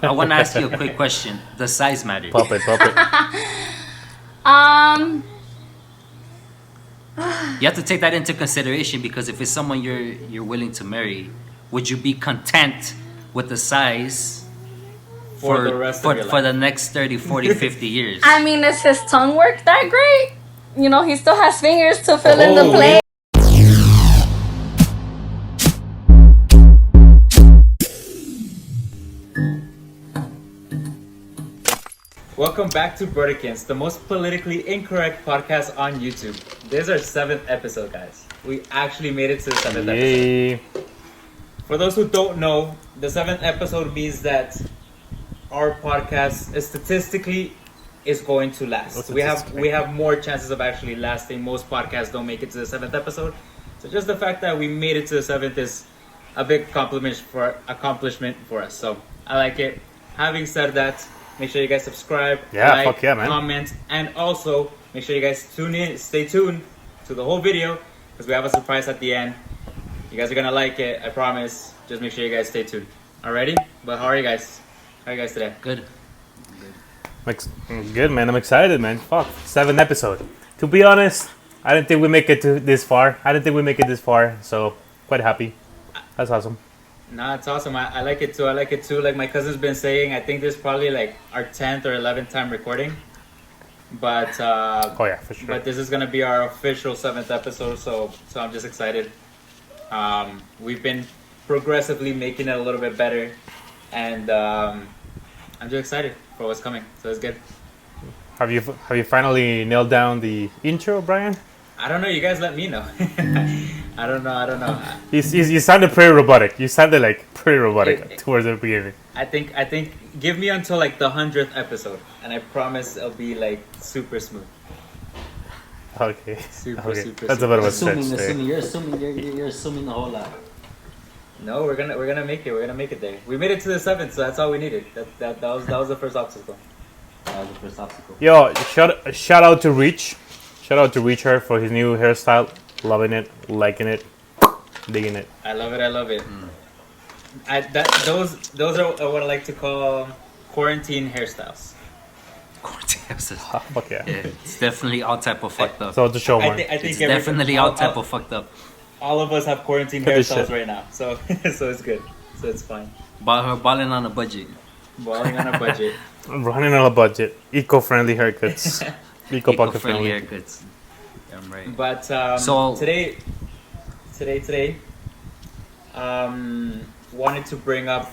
I want to ask you a quick question. Does size matter? Puppet. Um, You have to take that into consideration because if it's someone you're willing to marry, would you be content with the size For the rest of your for the life. next 30, 40, 50 years? I mean, is his tongue work that great? You know, he still has fingers to fill in the Oh, plate. Welcome back to Brodicans, the most politically incorrect podcast on YouTube. This is our 7th episode, guys. We actually made it to the 7th episode. Yay. For those who don't know, the 7th episode means that our podcast is statistically is going to last. We have more chances of actually lasting. Most podcasts don't make it to the 7th episode. So just the fact that we made it to the 7th is a big accomplishment for us. So I like it. Having said that, make sure you guys subscribe, like, man. comment, and also make sure you guys stay tuned to the whole video because we have a surprise at the end. You guys are gonna like it, I promise. Just make sure you guys stay tuned. Alrighty? But how are you guys? How are you guys today? Good. Good, man. I'm excited, man. Fuck. 7th episode. To be honest, I didn't think we make it to this far. So quite happy. That's awesome. Nah, it's awesome. I like it too. Like my cousin's been saying, I think this is probably like our 10th or 11th time recording. But Oh yeah, for sure. But this is gonna be our official 7th episode, so I'm just excited. We've been progressively making it a little bit better, and I'm just excited for what's coming. So it's good. Have you finally nailed down the intro, Brian? I don't know. You guys let me know. I don't know. You sounded pretty robotic. You sounded like pretty robotic towards the beginning. I think give me until like the 100th episode, and I promise it'll be like super smooth. Okay. Super. That's a bit of a stretch there. You're assuming a whole lot. No, we're gonna make it. We're gonna make it there. We made it to the 7th, so that's all we needed. That was the first obstacle. That was the first obstacle. Yo, shout out to Reach. Shout out to Reacher for his new hairstyle. Loving it, liking it, digging it. I love it. Those are what I like to call quarantine hairstyles. Fuck yeah. Yeah, it's definitely all type of fucked up. So to show I more. think It's definitely all type of fucked up. all of us have quarantine Cut this hairstyles shit. right now, so so it's good. So it's fine. Balling on a budget. Balling on a budget. I'm running on a budget. Eco-friendly haircuts. Eco-pocket Eco-friendly friendly. haircuts. I'm right. But So- today, wanted to bring up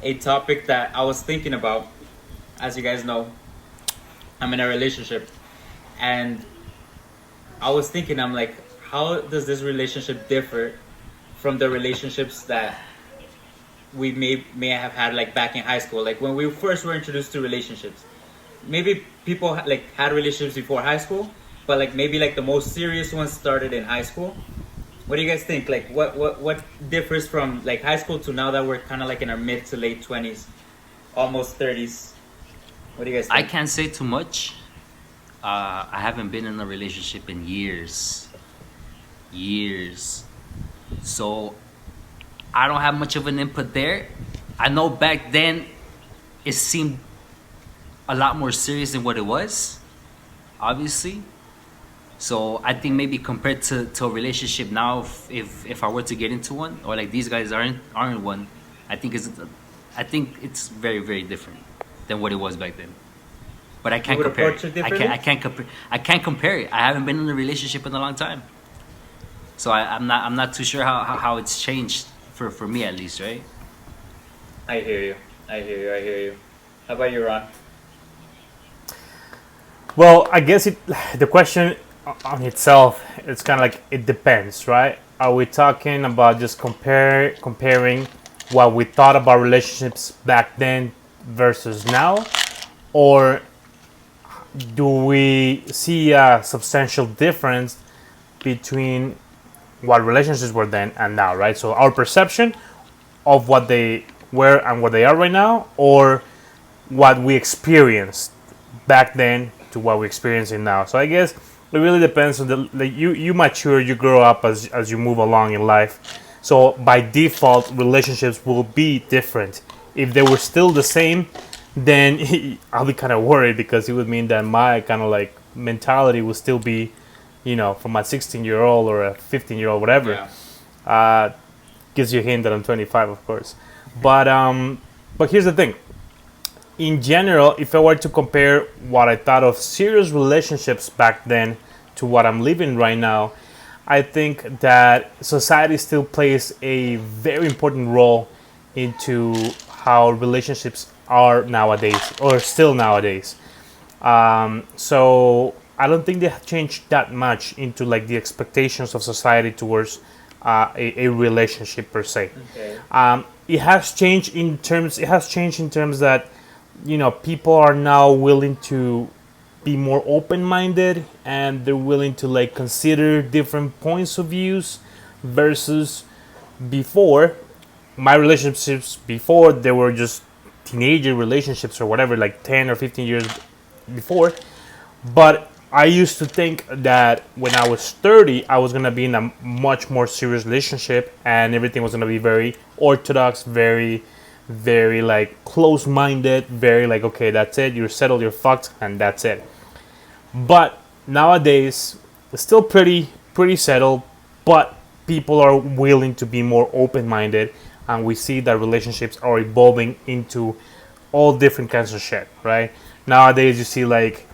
a topic that I was thinking about. As you guys know, I'm in a relationship, and I was thinking, I'm like, how does this relationship differ from the relationships that we may have had like back in high school, like when we first were introduced to relationships. Maybe people like had relationships before high school, but like maybe like the most serious ones started in high school. What do you guys think? Like what differs from like high school to now that we're kind of like in our mid to late 20s, almost 30s? What do you guys think? I can't say too much. I haven't been in a relationship in years. So I don't have much of an input there. I know back then it seemed a lot more serious than what it was, obviously. So I think maybe compared to a relationship now, if I were to get into one, or like these guys aren't one, I think it's very, very different than what it was back then. But I can't would compare approach it it. differently? I can't compare it. I haven't been in a relationship in a long time, so I'm not too sure how it's changed for me at least, right? I hear you. How about you, Ron? Well, I guess the question on itself, it's kind of like it depends, right? Are we talking about just comparing what we thought about relationships back then versus now, or do we see a substantial difference between what relationships were then and now, right? So our perception of what they were and what they are right now, or what we experienced back then to what we're experiencing now. So I guess it really depends on you mature, you grow up as you move along in life. So by default, relationships will be different If they were still the same, then I'll be kind of worried because it would mean that my kind of like mentality would still be, from a 16-year-old or a 15-year-old, whatever. Yeah. Gives you a hint that I'm 25, of course. But here's the thing. In general, if I were to compare what I thought of serious relationships back then to what I'm living right now, I think that society still plays a very important role into how relationships are nowadays, or still nowadays. So I don't think they have changed that much into like the expectations of society towards a relationship per se. Okay. It has changed in terms. It has changed in terms that people are now willing to be more open-minded, and they're willing to like consider different points of views versus before. My relationships before, they were just teenager relationships or whatever, like 10 or 15 years before. But I used to think that when I was 30, I was going to be in a much more serious relationship and everything was going to be very orthodox, very, very like close-minded, very like, okay, that's it, you're settled, you're fucked, and that's it. But nowadays, it's still pretty settled, but people are willing to be more open-minded, and we see that relationships are evolving into all different kinds of shit, right? Nowadays, you see like,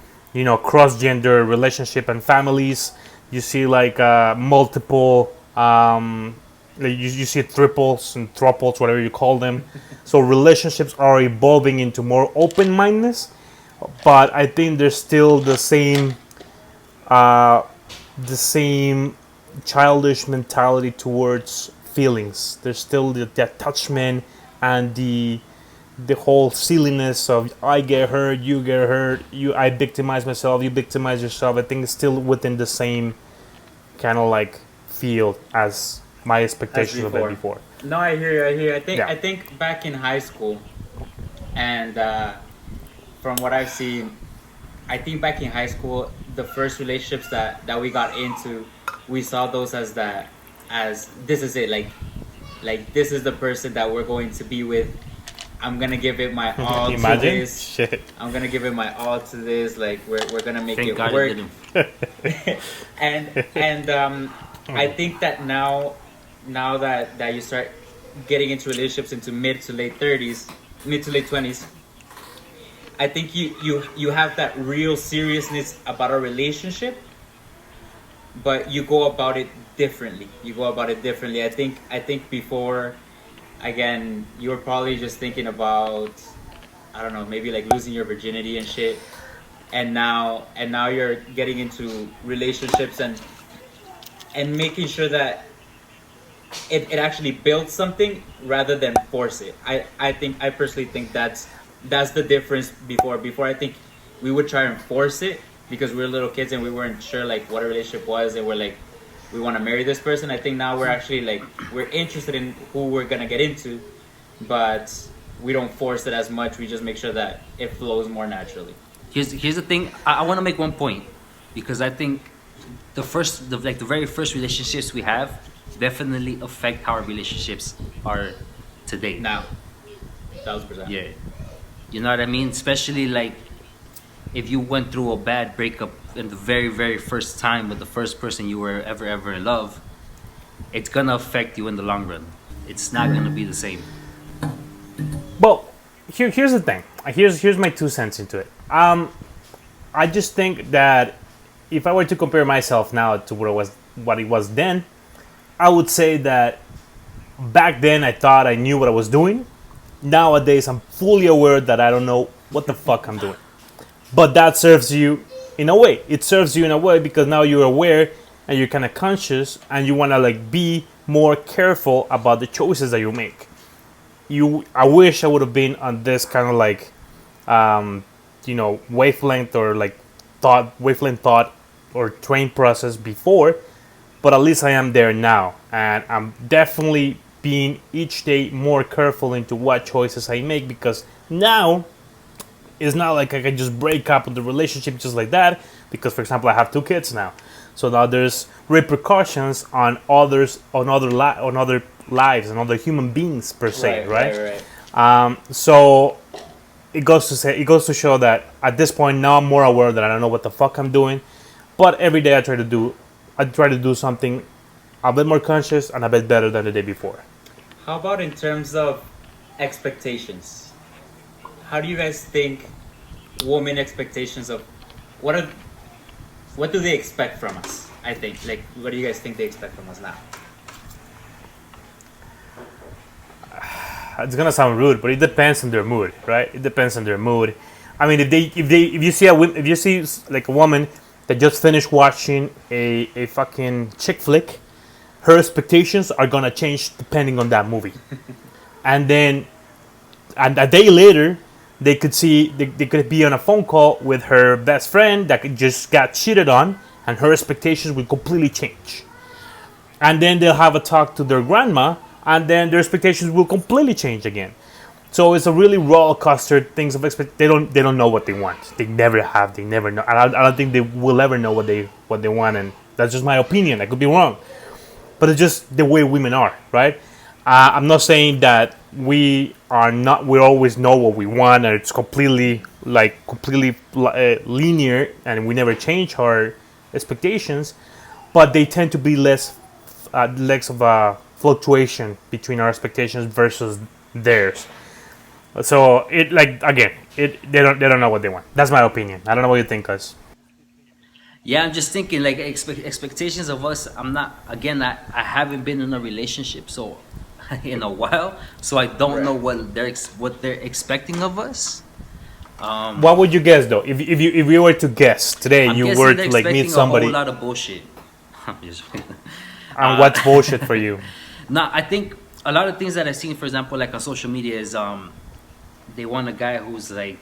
cross-gender relationship and families. You see like multiple, you see triples and thruples, whatever you call them. So relationships are evolving into more open-mindedness, but I think there's still the same childish mentality towards feelings. There's still the attachment and the whole silliness of I get hurt, you get hurt, I victimize myself, you victimize yourself. I think it's still within the same kind of like field as my expectations of it before. No, I hear you. I Yeah. think back in high school, and from what I've seen, I think back in high school, the first relationships that we got into, we saw those as this is it, like this is the person that we're going to be with. I'm gonna give it my all to Imagine? this. Shit. I'm gonna give it my all to this. Like we're gonna make Thank it God work. it didn't. and I think that now that you start getting into relationships into mid to late 20s, I think you have that real seriousness about a relationship, but you go about it differently. I think before, again, you were probably just thinking about, I don't know, maybe like losing your virginity and shit. And now you're getting into relationships and making sure that it actually builds something rather than force it. I personally think that's the difference. Before I think we would try and force it because we were little kids and we weren't sure like what a relationship was, and we're like, we want to marry this person. I think now we're actually like, we're interested in who we're gonna get into, but we don't force it as much. We just make sure that it flows more naturally. Here's the thing. I want to make one point, because I think the very first relationships we have definitely affect how our relationships are today. Now, 1000%. Yeah, you know what I mean. Especially like if you went through a bad breakup in the very, very first time with the first person you were ever in love, it's gonna affect you in the long run. It's not gonna be the same. Well, here's the thing. Here's my 2 cents into it. I just think that if I were to compare myself now to what it was then, I would say that back then I thought I knew what I was doing. Nowadays I'm fully aware that I don't know what the fuck I'm doing. But that serves you in a way. It serves you in a way because now you're aware and you're kind of conscious and you want to like be more careful about the choices that you make. I wish I would have been on this kind of like wavelength or like thought or train process before, but at least I am there now, and I'm definitely being each day more careful into what choices I make, because now it's not like I can just break up with the relationship just like that, because for example I have 2 kids now, so now there's repercussions on other lives and other human beings per se, right? So it goes to show that at this point now I'm more aware that I don't know what the fuck I'm doing, but every day I try to do something a bit more conscious and a bit better than the day before. How about in terms of expectations? How do you guys think women expectations of what are what do they expect from us? I think like what do you guys think they expect from us now? It's gonna sound rude, but it depends on their mood, right? It depends on their mood. I mean, if you see like a woman that just finished watching a fucking chick flick, her expectations are gonna change depending on that movie. And then, and a day later, they could be on a phone call with her best friend that just got cheated on, and her expectations will completely change. And then they'll have a talk to their grandma, and then their expectations will completely change again. So it's a really roller coaster. Things of expect. They don't know what they want. They never have. They never know. I don't think they will ever know what they want. And that's just my opinion. I could be wrong, but it's just the way women are, right? I'm not saying that we are not. We always know what we want, and it's completely linear, and we never change our expectations. But they tend to be less of a fluctuation between our expectations versus theirs. So they don't know what they want. That's my opinion. I don't know what you think, guys. Yeah, I'm just thinking like expectations of us. I haven't been in a relationship so in a while, so I don't know what they're expecting of us. What would you guess though? If you were to guess today, I'm you guessing were they're to like meet expecting somebody. a whole lot of bullshit. I'm just And what's bullshit for you? No, I think a lot of things that I've seen, for example, like on social media, is they want a guy who's like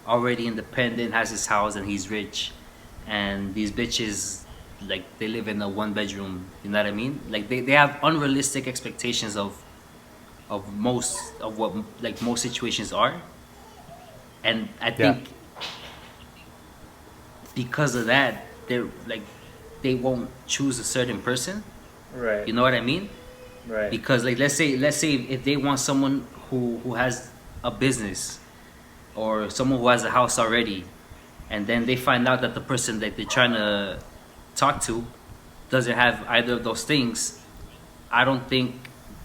already independent, has his house, and he's rich, and these bitches like they live in a 1 bedroom. You know what I mean? Like they have unrealistic expectations of what like most situations are, and I think because of that, they won't choose a certain person. Right. You know what I mean? Right. Because like let's say if they want someone who has a business or someone who has a house already, and then they find out that the person that they're trying to talk to doesn't have either of those things, I don't think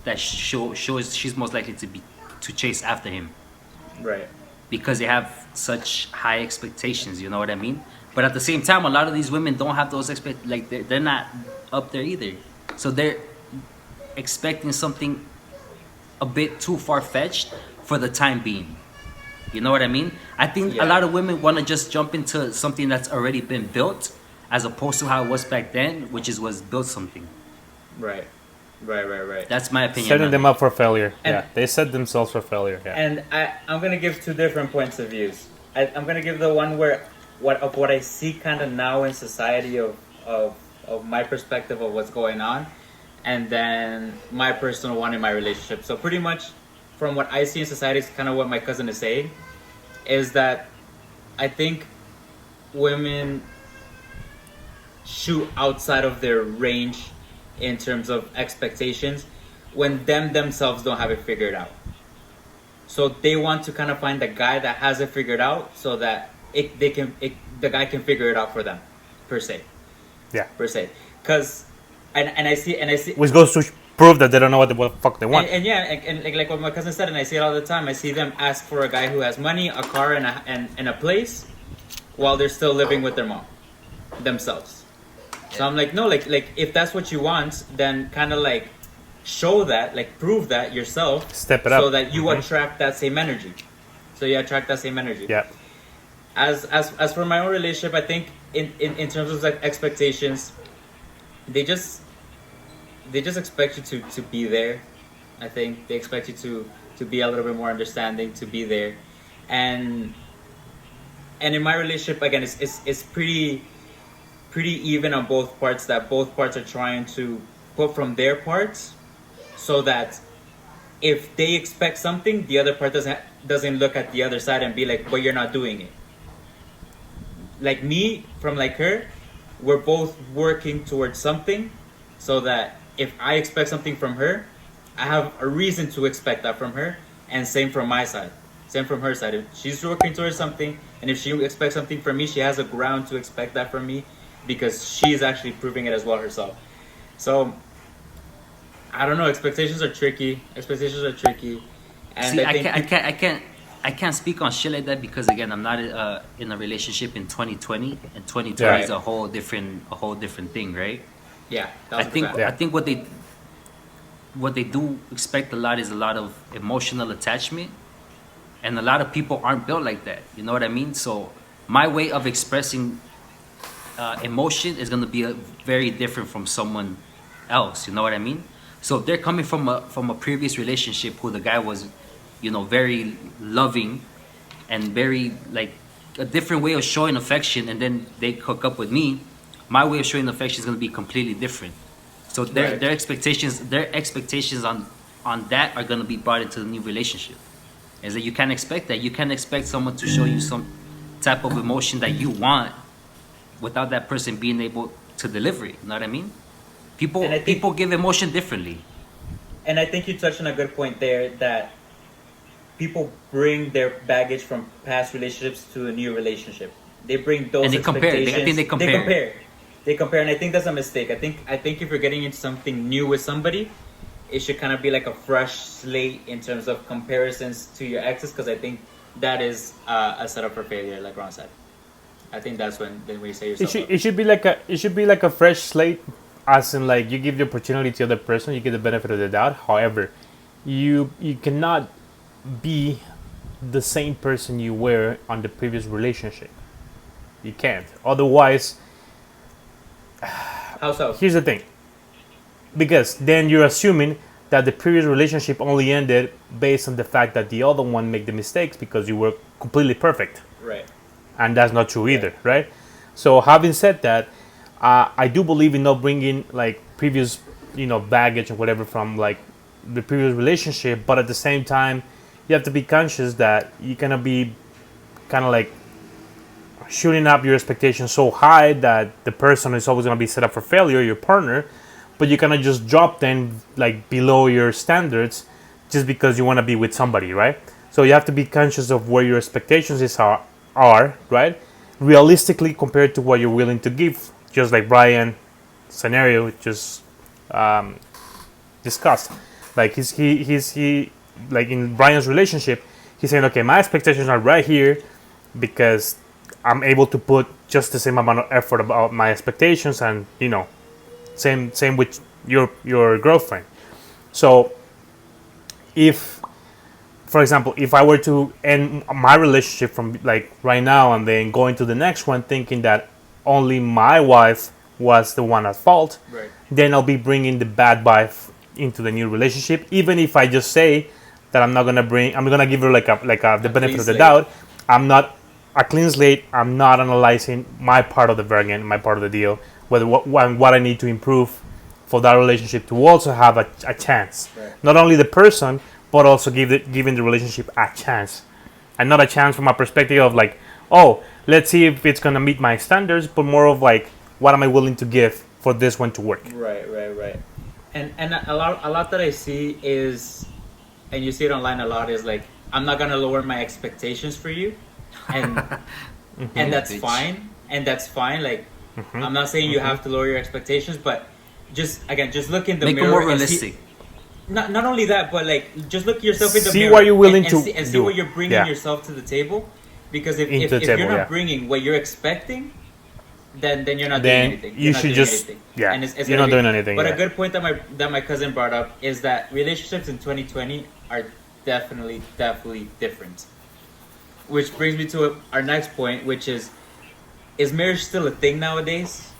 that she's most likely to chase after him. Right. Because they have such high expectations. You know what I mean? But at the same time, a lot of these women don't have those they're not up there either. So they're expecting something a bit too far-fetched for the time being. You know what I mean? I think a lot of women want to just jump into something that's already been built, as opposed to how it was back then, which was built something. Right. That's my opinion. Setting them up for failure. And, they set themselves for failure. Yeah. And I'm gonna give two different points of views. I'm gonna give the one where what I see kind of now in society of my perspective of what's going on, and then my personal one in my relationship. So pretty much from what I see in society is kind of what my cousin is saying, is that I think women shoot outside of their range in terms of expectations when themselves don't have it figured out. So they want to kind of find the guy that has it figured out so that the guy can figure it out for them, per se. Yeah. Per se. Because, and I see... Which goes to prove that they don't know what the fuck they want. And like what my cousin said, and I see it all the time, I see them ask for a guy who has money, a car, and a place, while they're still living with their mom, themselves. So I'm like, no, like if that's what you want, then kind of like show that, like prove that yourself. Step it up. So that you attract that same energy. Yeah. As for my own relationship, I think in terms of like expectations, they just expect you to be there. I think they expect you to be a little bit more understanding, to be there, and in my relationship again, it's pretty even on both parts. That both parts are trying to put from their parts, so that if they expect something, the other part doesn't look at the other side and be like, but you're not doing it. Like me from like her, we're both working towards something, so that if I expect something from her, I have a reason to expect that from her, and same from my side, same from her side. If she's working towards something, and if she expects something from me, she has a ground to expect that from me, because she's actually proving it as well herself. So I don't know. Expectations are tricky. And See, I think I can't speak on shit like that because again, I'm not in a relationship in 2020, and 2020 Right. is a whole different thing, right? yeah, I think Yeah. I think what they do expect a lot is a lot of emotional attachment, and a lot of people aren't built like that. You know what I mean? So my way of expressing emotion is gonna be very different from someone else. You know what I mean? So if they're coming from a previous relationship who the guy was, you know, very loving and very like a different way of showing affection, and then they hook up with me, my way of showing affection is gonna be completely different. So Right. their expectations on that are gonna be brought into the new relationship. Is that you can't expect that. You can't expect someone to show you some type of emotion that you want without that person being able to deliver it. You know what I mean? People And I think- people give emotion differently. And I think you touched on a good point there, that people bring their baggage from past relationships to a new relationship. They bring those And they compare. I expectations. think they compare. They compare, and I think that's a mistake. I think if you're getting into something new with somebody, it should kind of be like a fresh slate in terms of comparisons to your exes, because I think that is a setup for failure, like Ron said. I think that's when you say yourself up. It should be like a fresh slate, as in like you give the opportunity to the other person, you give the benefit of the doubt. However, you cannot be the same person you were on the previous relationship. You can't. Otherwise, How so? here's the thing. Because then you're assuming that the previous relationship only ended based on the fact that the other one made the mistakes because you were completely perfect. Right. And that's not true either, right? So having said that, I do believe in not bringing like previous, baggage or whatever from like the previous relationship, but at the same time, you have to be conscious that you're gonna be kind of like shooting up your expectations so high that the person is always gonna be set up for failure, your partner, but you cannot just drop them like below your standards just because you want to be with somebody, right? So you have to be conscious of where your expectations are, right? Realistically compared to what you're willing to give, just like Brian scenario just discussed. Like he like in Brian's relationship, he's saying, okay, my expectations are right here because I'm able to put just the same amount of effort about my expectations, and same with your girlfriend. So if, for example, if I were to end my relationship from like right now and then going to the next one thinking that only my wife was the one at fault, Right. then I'll be bringing the bad wife into the new relationship. Even if I just say that I'm gonna give her the benefit clean of the slate. doubt. I'm not a clean slate. I'm not analyzing my part of the bargain, my part of the deal, whether what I need to improve for that relationship to also have a chance. Right. Not only the person, but also giving the relationship a chance, and not a chance from a perspective of like, oh, let's see if it's gonna meet my standards, but more of like, what am I willing to give for this one to work? Right. And a lot that I see is, and you see it online a lot, is like, I'm not gonna lower my expectations for you, and and that's Bitch. fine, Like, I'm not saying you have to lower your expectations, but just look in the Make it mirror more and see- realistic. not only that, but like, just look yourself in the See mirror. what you're willing and to see, and see do. what you're bringing Yeah. yourself to the table. Because if Into the you're table, not yeah. bringing what you're expecting, then you're not Then doing anything. you You're not should doing just- anything. yeah, And it's you're gonna not doing anything, But yeah. a good point that my cousin brought up is that relationships in 2020 are definitely different. Which brings me to our next point, which is marriage still a thing nowadays?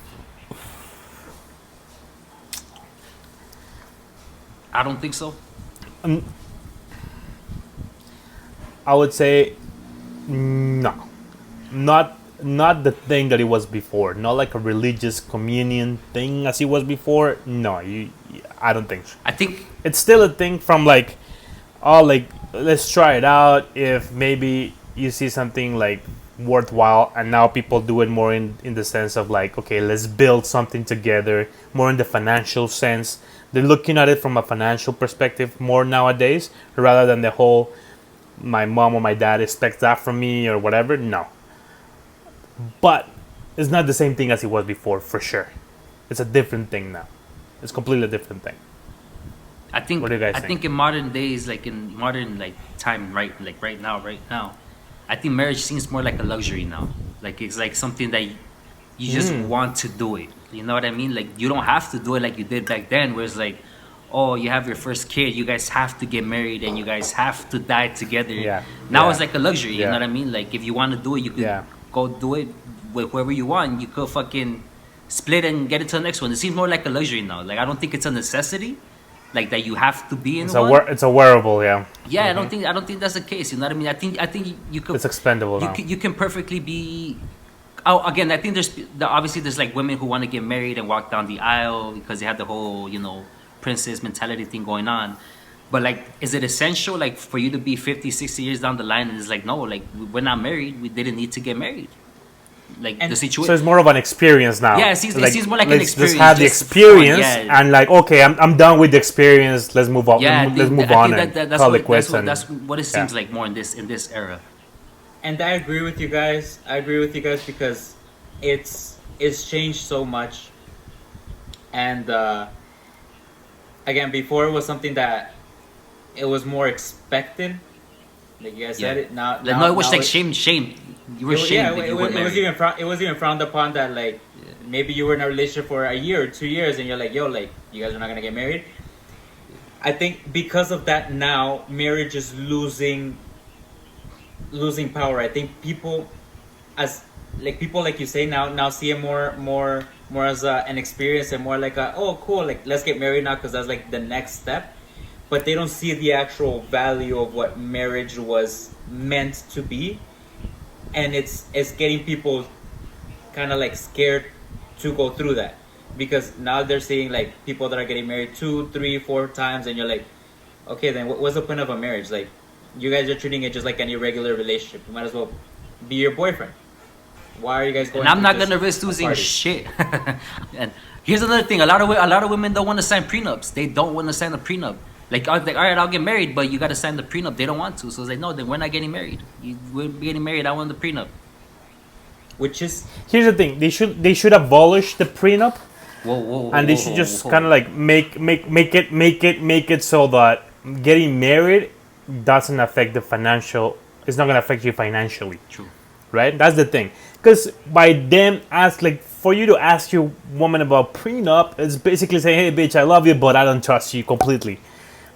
I don't think so. I would say no, not the thing that it was before. Not like a religious communion thing as it was before. No, I don't think so. I think It's still a thing from like, oh, like let's try it out. If maybe you see something like worthwhile, and now people do it more in the sense of like, okay, let's build something together, more in the financial sense, they're looking at it from a financial perspective more nowadays, rather than the whole my mom or my dad expects that from me or whatever. No, but it's not the same thing as it was before, for sure. It's a different thing now. It's completely different thing. I think What do you guys I think? think in modern days, like in modern like time, right now, I think marriage seems more like a luxury now. Like it's like something that you just want to do it. You know what I mean? Like you don't have to do it like you did back then, where it's like, oh, you have your first kid, you guys have to get married and you guys have to die together. Yeah. Now Yeah. it's like a luxury. You Yeah. know what I mean? Like if you want to do it, you could Yeah. go do it with whoever you want. You could fucking split and get into the next one. It seems more like a luxury now. Like I don't think it's a necessity. Like that you have to be in one. It's a wearable, yeah. Yeah, I don't think that's the case. You know what I mean? I think you could It's expendable now. you can perfectly be. Oh, again, I think obviously there's like women who want to get married and walk down the aisle because they have the whole princess mentality thing going on. But like, is it essential like for you to be 50, 60 years down the line and it's like no, like we're not married, we didn't need to get married. Like And the So situation. it's more of an experience now. Yeah, it seems more like an let's experience, just have the just experience fun, yeah. and like, okay, I'm done with the experience. Let's move on. Yeah, Let's move I on think and that's call what it quits. that's what it seems yeah. like more in this era. And I agree with you guys. Because it's changed so much. And again, before it was something that it was more expected. Like you guys said it. Now, Like, no, it was now like shame. You were it was- shamed that it you was, were it was married. it was even frowned upon that like maybe you were in a relationship for a year or 2 years and you're like, yo, like you guys are not gonna get married. I think because of that now marriage is losing power. I think people like you say now see it more as an experience and more like oh cool, like let's get married now because that's like the next step. But they don't see the actual value of what marriage was meant to be, and it's getting people kind of like scared to go through that because now they're seeing like people that are getting married 2, 3, 4 times, and you're like, okay, then what's the point of a marriage? Like, you guys are treating it just like any regular relationship. You might as well be your boyfriend. Why are you guys going? And I'm not just gonna risk a losing party? shit. And here's another thing: a lot of women don't want to sign prenups. They don't want to sign a prenup. Like, all right, I'll get married, but you got to sign the prenup. They don't want to, so it's like, no, then we're not getting married. We're getting married. I want the prenup. Which is Here's the thing: they should abolish the prenup, Whoa, and they should just kind of like make it so that getting married doesn't affect the financial. It's not gonna affect you financially. True. Right? That's the thing. Because by them for you to ask your woman about prenup, it's basically saying, hey bitch, I love you, but I don't trust you completely.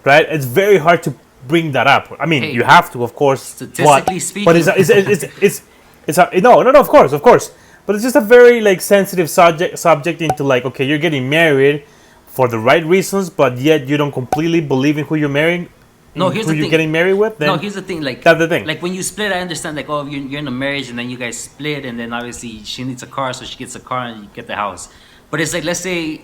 Right? It's very hard to bring that up. I mean, Hey, you have to, of course. statistically speaking. But no, of course. But it's just a very like sensitive subject into like, okay, you're getting married for the right reasons, but yet you don't completely believe in who you're marrying. No, here's who the you're thing. getting married with. Then No, here's the thing. Like, that's the thing. Like when you split, I understand. Like, oh, you're in a marriage, and then you guys split, and then obviously she needs a car, so she gets a car, and you get the house. But it's like, let's say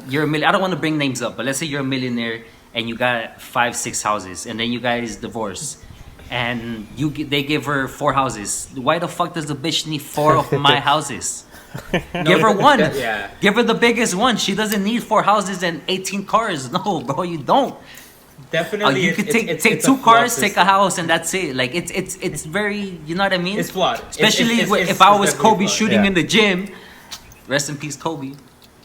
you're a million. I don't want to bring names up, but let's say you're a millionaire and you got 5, 6 houses, and then you guys divorce, and they give her 4 houses. Why the fuck does the bitch need 4 of my houses? Give her one. Yeah. Give her the biggest one. She doesn't need 4 houses and 18 cars. No, bro, you don't. definitely You could take it's take a 2 flawed cars, take a system. house, and that's it. Like it's very, you know what I mean? It's flawed. Especially It's if I was definitely Kobe flawed. shooting Yeah. in the gym. Rest in peace, Kobe.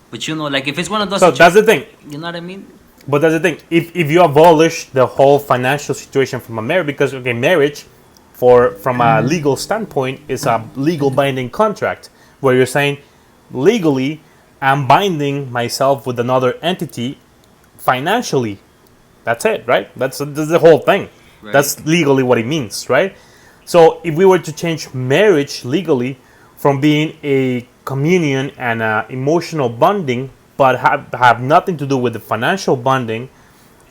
But like if it's one of those, So that's the thing. you know what I mean? But that's the thing. If you abolish the whole financial situation from a marriage, because okay, marriage, from a legal standpoint, is a legal binding contract where you're saying legally, I'm binding myself with another entity financially. That's it, right? That's the whole thing. Right. That's legally what it means, right? So if we were to change marriage legally from being a communion and emotional bonding, but have nothing to do with the financial bonding,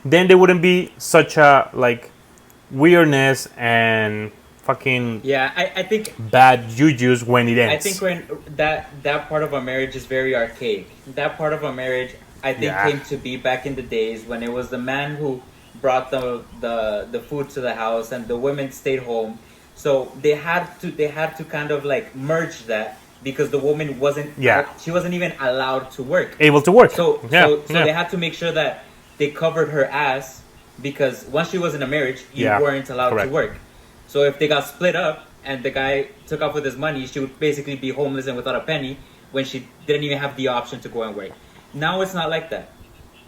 then there wouldn't be such a like weirdness and fucking Yeah, I think bad juju's when it ends. I think when that part of a marriage is very archaic. That part of a marriage, I think, Yeah. came to be back in the days when it was the man who brought the food to the house and the women stayed home. So they had to kind of like merge that because the woman wasn't. Yeah. She wasn't even allowed to work. Able to work. So yeah. so yeah. they had to make sure that they covered her ass, because once she was in a marriage, you Yeah, weren't allowed correct. to work. So if they got split up and the guy took off with his money, she would basically be homeless and without a penny when she didn't even have the option to go and work. Now it's not like that.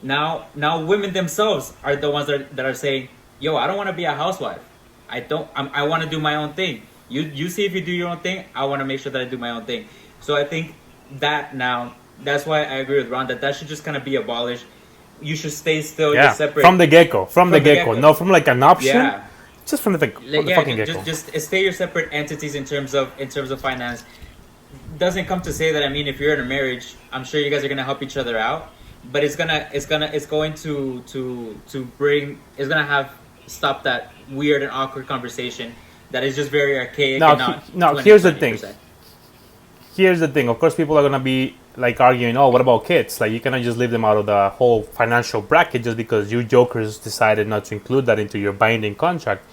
Now women themselves are the ones that are saying, "Yo, I don't want to be a housewife. I want to do my own thing. You see if you do your own thing. I want to make sure that I do my own thing." So I think that now, that's why I agree with Ron that should just kind of be abolished. You should stay still. Yeah, You're separate from the get-go. From the get-go. get-go. No, from like an option. Yeah. Just from the fucking get-go. just stay your separate entities in terms of finance. Doesn't come to say that, I mean, if you're in a marriage, I'm sure you guys are gonna help each other out, but it's going to have stop that weird and awkward conversation that is just very archaic. No, here's the thing. Here's the thing. Of course, people are gonna be like arguing, "Oh, what about kids? Like, you cannot just leave them out of the whole financial bracket just because you jokers decided not to include that into your binding contract."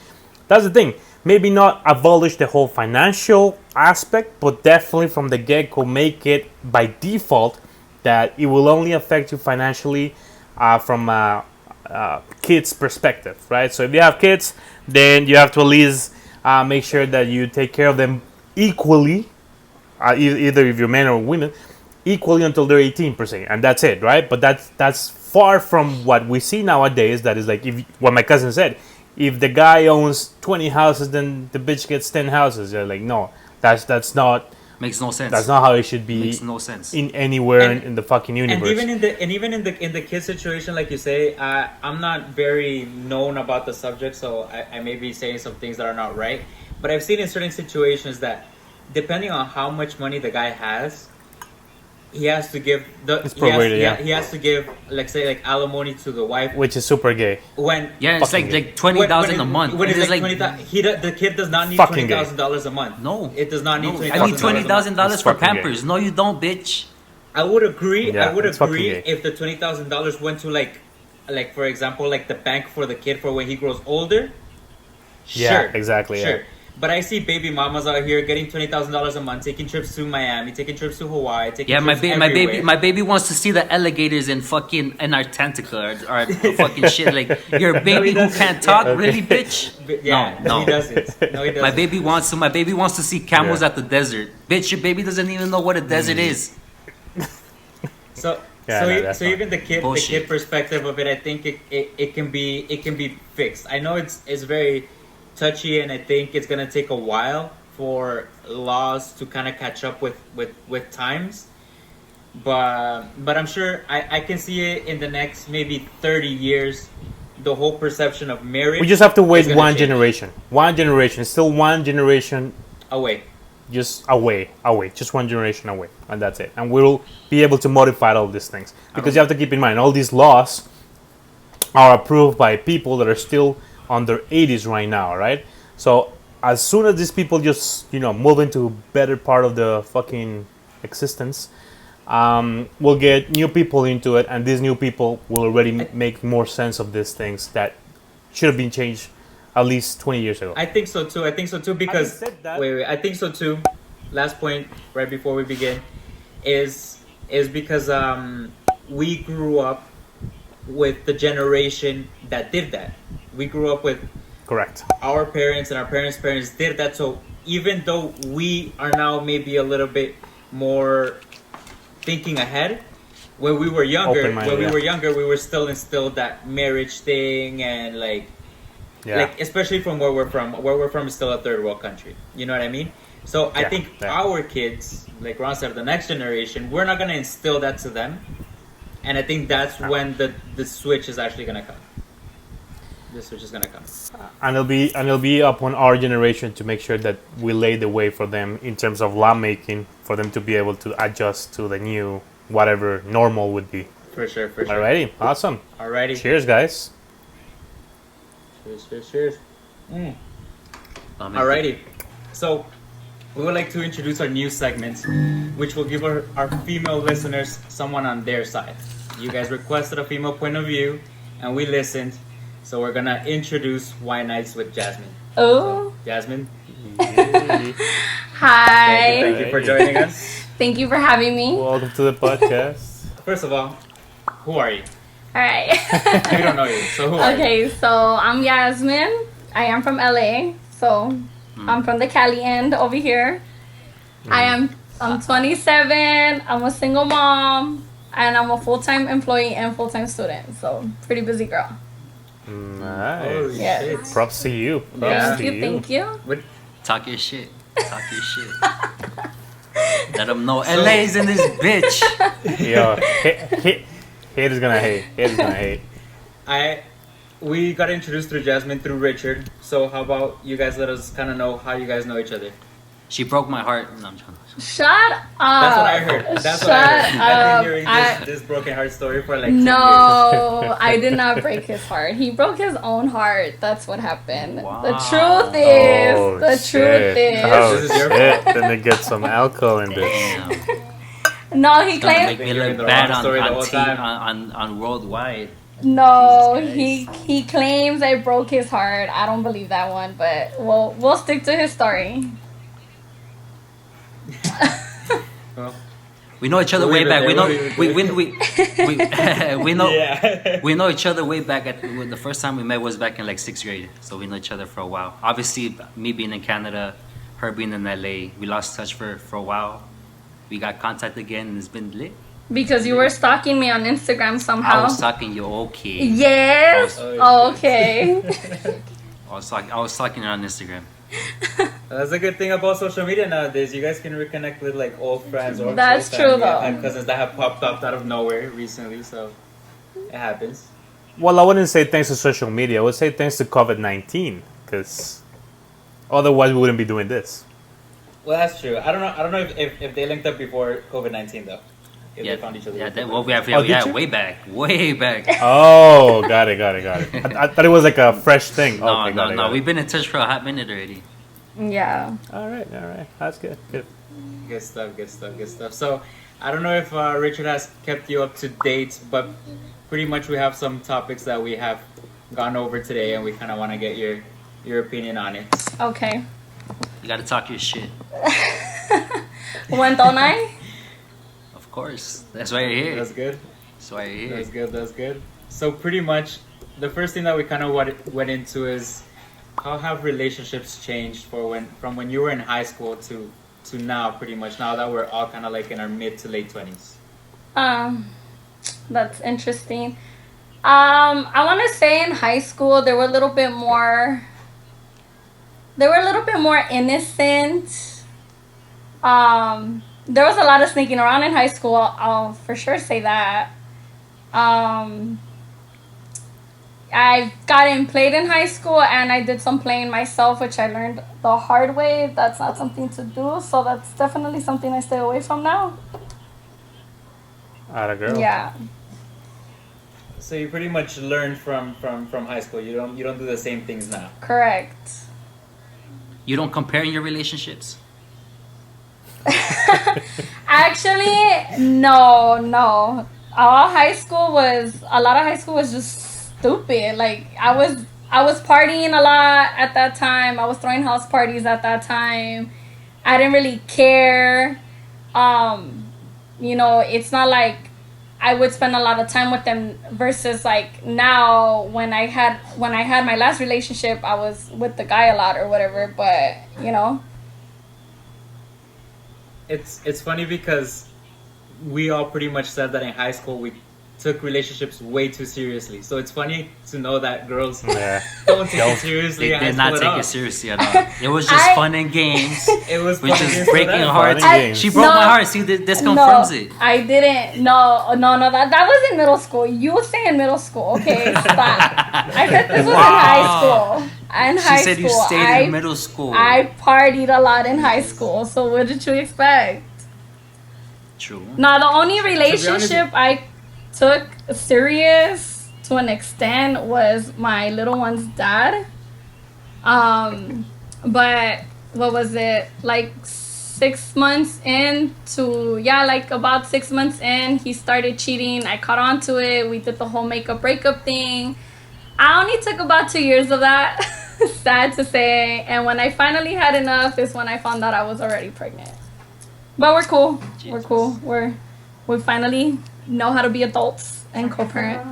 That's the thing. Maybe not abolish the whole financial aspect, but definitely from the get-go make it by default that it will only affect you financially from a kid's perspective, right? So if you have kids, then you have to at least make sure that you take care of them equally. Either if you're men or women, equally until they're 18 per se, and that's it, right? But that's far from what we see nowadays. That is like what my cousin said: if the guy owns 20 houses, then the bitch gets 10 houses. They're like, no, that's not Makes no sense. That's not how it should be. Makes no sense in anywhere in the fucking universe. And even in the kid situation, like you say, I'm not very known about the subject, so I may be saying some things that are not right. But I've seen in certain situations that, depending on how much money the guy has, he has to give he has to give, like, say, like, alimony to the wife, which is super gay. It's like $20,000 a month. When it's like $20,000, the kid does not need $20,000 a month. No, it does not need $20,000. I need $20,000 for Pampers. Gay. No, you don't, bitch. I would agree. Yeah, I would agree if the $20,000 went to like for example, like the bank for the kid for when he grows older. Yeah, sure, exactly. Sure. Yeah. But I see baby mamas out here getting $20,000 a month, taking trips to Miami, taking trips to Hawaii, my baby wants to see the alligators in fucking Antarctica or fucking shit. Like, your baby who can't talk, really, bitch? Yeah, no, he doesn't. No, he doesn't. My baby wants to see camels at the desert. Bitch, your baby doesn't even know what a desert is. So even the kid perspective of it, I think it can be fixed. I know it's very touchy, and I think it's gonna take a while for laws to kind of catch up with times, but I'm sure I can see it in the next maybe 30 years. The whole perception of marriage. We just have to wait one change. generation, still one generation away. Just away, just one generation away, and that's it. And we'll be able to modify all these things, because you have to keep in mind all these laws are approved by people that are still on their 80s right now, right? So as soon as these people just move into a better part of the fucking existence, we'll get new people into it, and these new people will already make more sense of these things that should have been changed at least 20 years ago. I think so too because wait, I think so too. Last point right before we begin is because we grew up with the generation that did that. We grew up with correct. Our parents and our parents' parents did that. So even though we are now maybe a little bit more thinking ahead, when we were younger, we were still instilled that marriage thing, and like especially from where we're from. Where we're from is still a third world country. You know what I mean? So I think our kids, like Ron said, the next generation, we're not gonna instill that to them, and I think that's when the switch is actually gonna come. The switch is gonna come, and it'll be upon our generation to make sure that we lay the way for them in terms of lawmaking, for them to be able to adjust to the new whatever normal would be. For sure. Alrighty, awesome. Alrighty. Cheers, guys. Cheers. Alrighty. So we would like to introduce our new segment, which will give our female listeners someone on their side. You guys requested a female point of view, and we listened. So we're gonna introduce Wine Nights with Yazmin. Oh, Yazmin, hi. thank you for joining us. Thank you for having me. All Welcome to the podcast. First of all, who are you? right. We don't know you, so who are you? Okay, so I'm Yazmin. I am from LA. So I'm from the Cali end over here. I'm 27. I'm a single mom, and I'm a full-time employee and full-time student. So pretty busy girl. Nice. Holy Yes. shit. Props to you. Props Yeah. to Thank you. What, Talk your shit. Talk your shit. Let them know LA's in this bitch. Yo, haters gonna hate. Haters gonna hate. we got introduced through Yazmin through Richard. So how about you guys let us kind of know how you guys know each other? She broke my heart. No, I'm joking. Shut up. That's what I heard. That's what I heard. I've been hearing I- this broken heart story for like 10 years. No, I did not break his heart. He broke his own heart. That's what happened. Wow. The truth is, Oh, the shit. truth is. Oh, This is your shit. Then they get some alcohol in this. Damn. No, he Trying to claimed. make me Hearing look the bad wrong story the whole time. on worldwide. No, Jesus he claims I broke his heart. I don't believe that one, but we'll stick to his story. Well, We know each other We'll way leave it back. there, We know we'll leave it we know yeah. we know each other way back. The first time we met was back in like 6th grade, so we know each other for a while. Obviously, me being in Canada, her being in LA, we lost touch for a while. We got contact again, and it's been lit. Because you were stalking me on Instagram I somehow. was talking you, okay. Yes. Oh, Oh, okay. I was talking her on Instagram. That's a good thing about social media nowadays. You guys can reconnect with like old friends or That's old true, family. though. I've had cousins that have popped up out of nowhere recently, so it happens. Well, I wouldn't say thanks to social media. I would say thanks to COVID-19, because otherwise we wouldn't be doing this. Well, that's true. I don't know if they linked up before COVID-19 though. If they found each other. Yeah, before well, we have, Oh, did yeah, you? way back. Oh, got it. I thought it was like a fresh thing. No, Okay, got it, no, got it. we've been in touch for a hot minute already. Yeah. All right. That's good. Good stuff. So, I don't know if Richard has kept you up to date, but pretty much we have some topics that we have gone over today, and we kind of want to get your opinion on it. Okay. You gotta talk your shit. When don't I? Of course. That's why you're here. That's good. That's why you're here. That's good. So pretty much, the first thing that we kind of went into is how have relationships changed from when you were in high school to now, pretty much now that we're all kind of like in our mid to late 20s. That's interesting. I want to say in high school they were a little bit more. They were a little bit more innocent. There was a lot of sneaking around in high school. I'll for sure say that. I got played in high school, and I did some playing myself, which I learned the hard way. That's not something to do, so that's definitely something I stay away from now. Atta girl. Yeah. So you pretty much learned from high school. You don't do the same things now. Correct. You don't compare in your relationships? Actually, no. A lot of high school was just stupid. Like I was partying a lot at that time. I was throwing house parties at that time. I didn't really care. It's not like I would spend a lot of time with them versus like now when I had my last relationship, I was with the guy a lot or whatever, but It's funny because we all pretty much said that in high school we took relationships way too seriously. So it's funny to know that girls Yeah. don't take it seriously. They in high did not school at take all. it seriously at all. It was just fun and games. It was Which fun is games for breaking them. hearts. Fun and games. She broke No. my heart. See, this confirms it. I didn't. No. That was in middle school. You stay in middle school. Okay, stop. I said this was in high school. In She high said school, you stayed in middle school. I partied a lot in high school. So what did you expect? True. No, the only honest- relationship I took serious to an extent was my little one's dad. But what was it? Like 6 months about 6 months in, he started cheating. I caught on to it. We did the whole breakup thing. I only took about 2 years of that. sad to say. And when I finally had enough is when I found out I was already pregnant. But we're cool. We're cool. We finally know how to be adults and co-parent.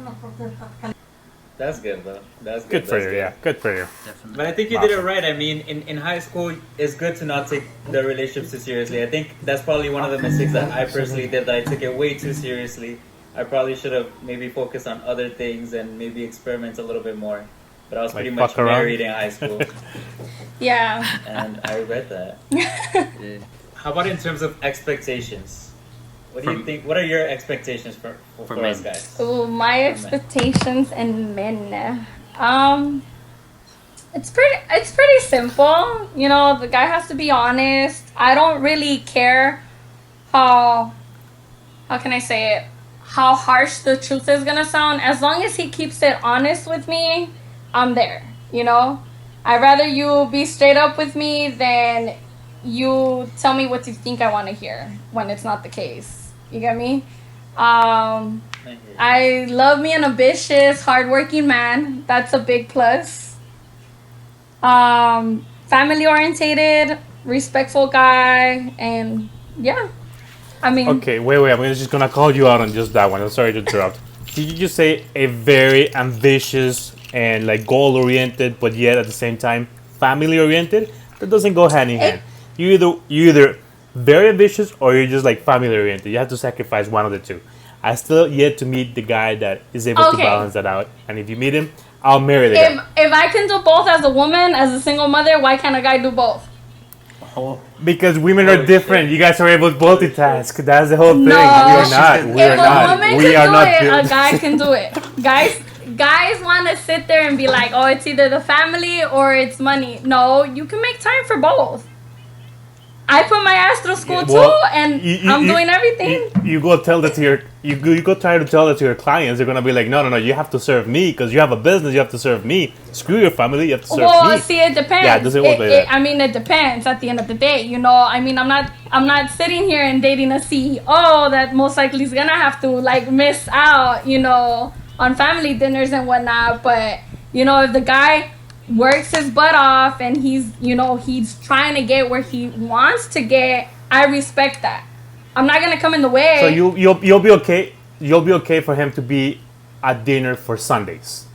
That's good though. That's Good for you, yeah. Good for you. Definitely. But I think you did it right. I mean, in high school, it's good to not take the relationships too seriously. I think that's probably one of the mistakes that I personally did, that I took it way too seriously. I probably should have maybe focused on other things and maybe experiment a little bit more. But I was Like pretty much fuck around? married in high school, Yeah. and I regret that. Yeah. How about in terms of expectations? What do you From- think? What are your expectations for men. us guys? Ooh, my expectations and men. It's pretty simple. You know, the guy has to be honest. I don't really care how can I say it? How harsh the truth is gonna sound. As long as he keeps it honest with me, I'm there. You know? I'd rather you be straight up with me than you tell me what you think I want to hear when it's not the case. You get me? I love me an ambitious, hardworking man. That's a big plus. Family orientated, respectful guy, and yeah. I mean, Okay, wait. I'm just gonna call you out on just that one. I'm sorry to interrupt. Did you just say a very ambitious and like goal oriented, but yet at the same time family oriented? That doesn't go hand in hand. You either very ambitious or you're just like family oriented. You have to sacrifice one of the two. I still yet to meet the guy that is able to Okay. balance that out. And if you meet him, I'll marry the guy. if I can do both as a woman, as a single mother, why can't a guy do both? Oh, Because women Oh, are different. shit. You guys are able to multitask. That's the whole thing. No. We are not. We If are a not. woman We are can do not. it, a built- guy can do it. Guys want to sit there and be like, oh, it's either the family or it's money. No, you can make time for both. I put my ass through school Well, too, and I'm doing everything. You go tell that to your you go try to tell that to your clients. They're gonna be like, no, you have to serve me because you have a business. You have to serve me. Screw your family. You have to serve Well, me. see, it depends. Yeah, it doesn't work like that. I mean, it depends. At the end of the day, you know. I mean, I'm not sitting here and dating a CEO that most likely is gonna have to like miss out, you know, on family dinners and whatnot. But you know, if the guy works his butt off and he's trying to get where he wants to get, I respect that. I'm not gonna come in the way. So you'll be okay. You'll be okay for him to be at dinner for Sundays,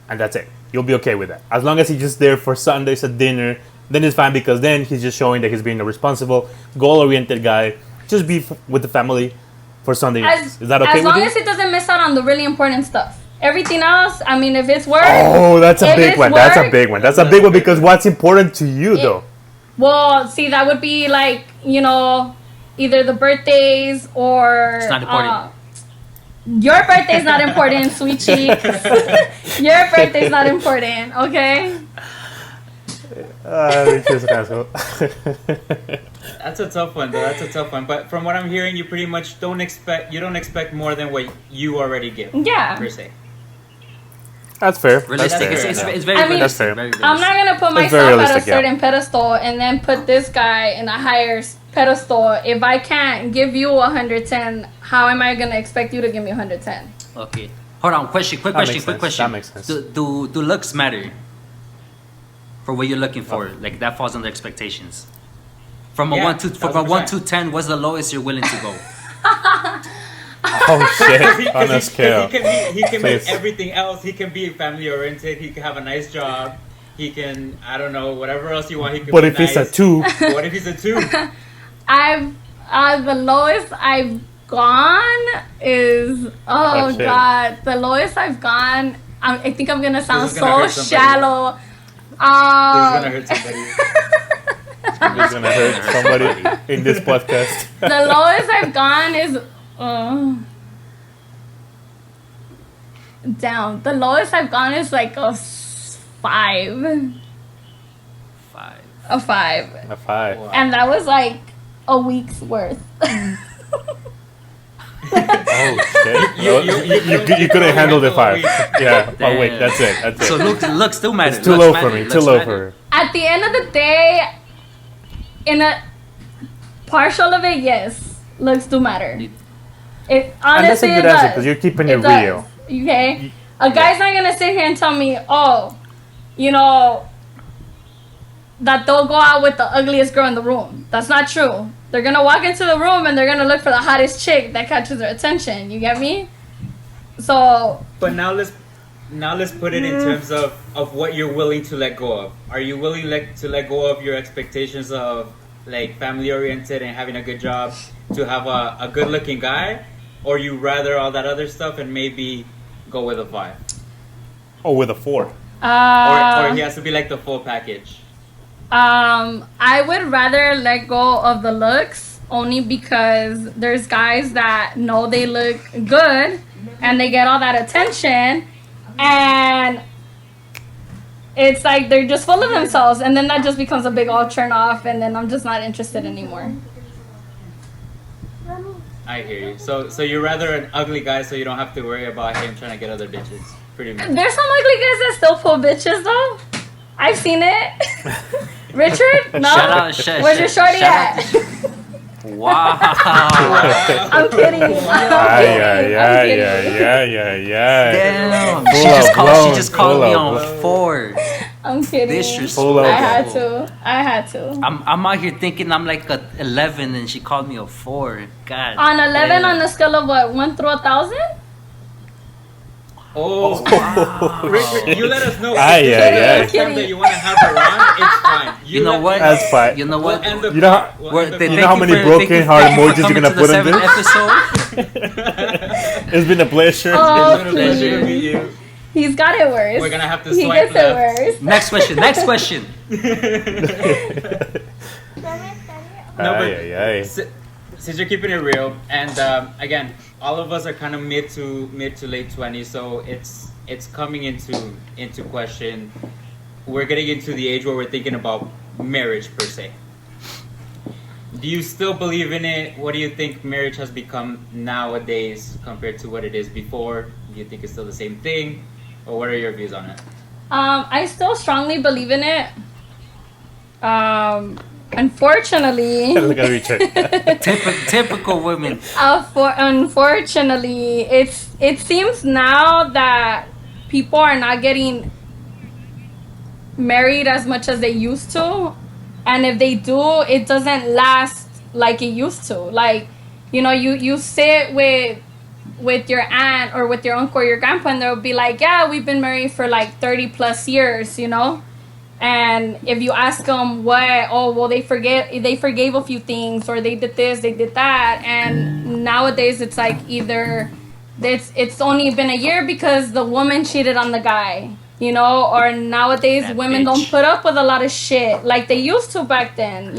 and that's it. You'll be okay with that as long as he's just there for Sundays at dinner. Then it's fine because then he's just showing that he's being a responsible, goal-oriented guy. Just be with the family for Sunday nights. Is that okay as with long you? as it doesn't miss out on the really important stuff. Everything else, I mean, if it's work. Oh, that's a if big it's one. That's a work, big one. That's a big one because what's important to you, though? Well, see, that would be like, you know, either the birthdays or. It's not important. Your birthday's not important, sweet cheeks. Your birthday's not important, okay? Just an asshole. That's a tough one, though. That's a tough one. But from what I'm hearing, you pretty much don't expect more than what you already give. Yeah. Per se. That's fair. realistic. That's It's, fair. it's, it's very I mean- realistic. That's fair. Very realistic. I'm not gonna put That's very myself at a realistic, yeah. certain pedestal and then put this guy in a higher pedestal. If I can't give you 110, how am I gonna expect you to give me 110? Okay. Hold on. Quick That question. makes Quick sense. question. That makes sense. Do looks matter for what you're looking for? Like that falls under expectations. From a Yeah, 1 to from a 100%. 1 to 10, what's the lowest you're willing to go? Oh shit! On a scale. He can make Please. everything else. He can be family oriented. He can have a nice job. He can, I don't know, whatever else you want. He can. But be if it's a nice. 2, What if he's a 2? I've the lowest I've gone is Oh, shit. god, the lowest I've gone. I think I'm gonna sound This is gonna so hurt somebody. shallow. This is gonna hurt somebody. it's gonna hurt somebody in this podcast. The lowest I've gone is down. The lowest I've gone is like a 5. 5. A 5. A 5. Wow. And that was like a week's worth. Oh shit! You- You couldn't handle the 5. Wait. Yeah. Oh wait, Damn. that's it. That's it. So looks still matter. It's too low for me. Too low for her. At the end of the day, in a partial of it, yes, looks do matter. It And that's a honestly good it answer does. because you're keeping It it does. real. Okay, a guy's not gonna sit here and tell me, oh, you know, that they'll go out with the ugliest girl in the room. That's not true. They're gonna walk into the room and they're gonna look for the hottest chick that catches their attention. You get me? So. But now let's put it in terms of what you're willing to let go of. Are you willing to let go of your expectations of like family oriented and having a good job to have a good looking guy, or you rather all that other stuff and maybe go with a 5? Oh, with a 4. Or he has to be like the full package. I would rather let go of the looks only because there's guys that know they look good and they get all that attention, and it's like they're just full of themselves, and then that just becomes a big old turn off, and then I'm just not interested anymore. I hear you. So you're rather an ugly guy so you don't have to worry about him trying to get other bitches. Pretty much. There's some ugly guys that still pull bitches though. I've seen it. Richard? No? Shout out, Where's your shorty shout at? Wow. I'm kidding. I'm kidding. Damn. She just called me on 4. I'm kidding. Disrespectful. I had to. I'm out here thinking I'm like a 11 and she called me a 4. God. On 11 damn. on the scale of what? 1 through 1,000? Oh, wow. Richard, you let us know. Aye. Next time that you want to have her on, it's fine. You know what? That's fine. You know what? We'll end the You know how- we'll Well, end the thank You know how you many for- broken thank you heart for emojis you're coming gonna to put the in 7th this? episode. It's been a pleasure. Oh, It's been a pleasure to meet you. He's got it worse. We're gonna have to He swipe gets left. it worse. Next question. No, but Aye. since you're keeping it real, and again, all of us are kind of mid to late 20s, so it's coming into question. We're getting into the age where we're thinking about marriage per se. Do you still believe in it? What do you think marriage has become nowadays compared to what it is before? Do you think it's still the same thing, or what are your views on it? I still strongly believe in it. Unfortunately, Look at Richard. Typical women. unfortunately, it seems now that people are not getting married as much as they used to, and if they do, it doesn't last like it used to. Like, you sit with your aunt or with your uncle or your grandpa, and they'll be like, yeah, we've been married for like 30 plus years, and if you ask them they forgave a few things, or they did this, they did that, and nowadays it's like either it's only been a year because the woman cheated on the guy, or nowadays That women bitch. don't put up with a lot of shit like they used to back then,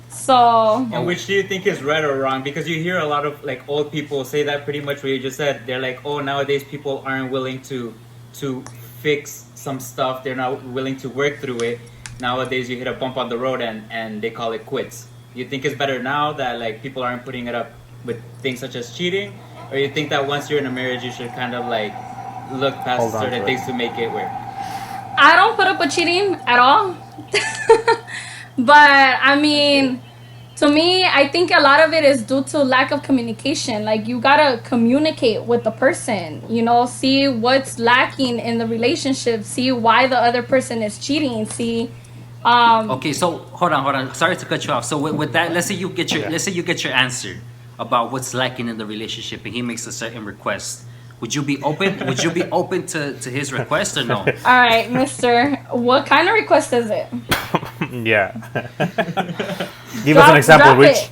So. And which do you think is right or wrong? Because you hear a lot of like old people say that pretty much what you just said. They're like, oh, nowadays people aren't willing to fix some stuff. They're not willing to work through it. Nowadays you hit a bump on the road and they call it quits. You think it's better now that like people aren't putting it up with things such as cheating? Or you think that once you're in a marriage you should kind of like look past Hold on certain to it. things to make it work? I don't put up with cheating at all. But I mean, to me, I think a lot of it is due to lack of communication. Like, you gotta communicate with the person, see what's lacking in the relationship, see why the other person is cheating, see. Okay, so hold on. Sorry to cut you off. So with that, let's say you get your answer about what's lacking in the relationship, and he makes a certain request. Would you be open? Would you be open to his request or no? All right, Mister. What kind of request is it? Yeah. Give us an example, drop Rich. it.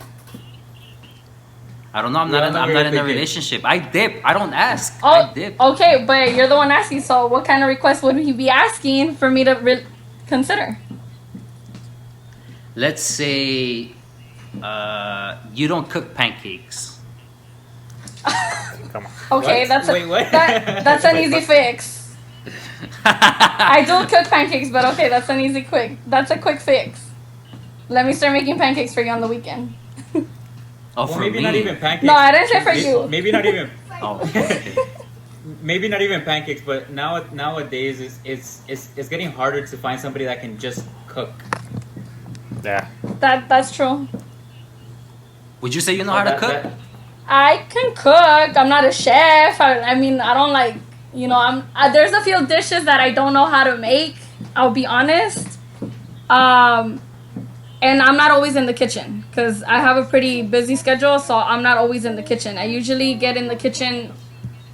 I don't know. I'm not in a thinking. relationship. I dip. I don't ask. Oh, I dip. okay, but you're the one asking. So, what kind of request would he be asking for me to consider? Let's say you don't cook pancakes. Come on. Okay, What? that's Wait, what? that's an easy fix. I do cook pancakes, but okay, that's a quick fix. Let me start making pancakes for you on the weekend. Oh, Well, for maybe me. not even pancakes. No, I didn't say for you. Maybe not even. Oh, okay. Maybe not even pancakes, but nowadays it's getting harder to find somebody that can just cook. Yeah. That's true. Would you say you know how to cook? I can cook. I'm not a chef. I mean, I don't like, there's a few dishes that I don't know how to make. I'll be honest. Um, and I'm not always in the kitchen because I have a pretty busy schedule, so I'm not always in the kitchen. I usually get in the kitchen,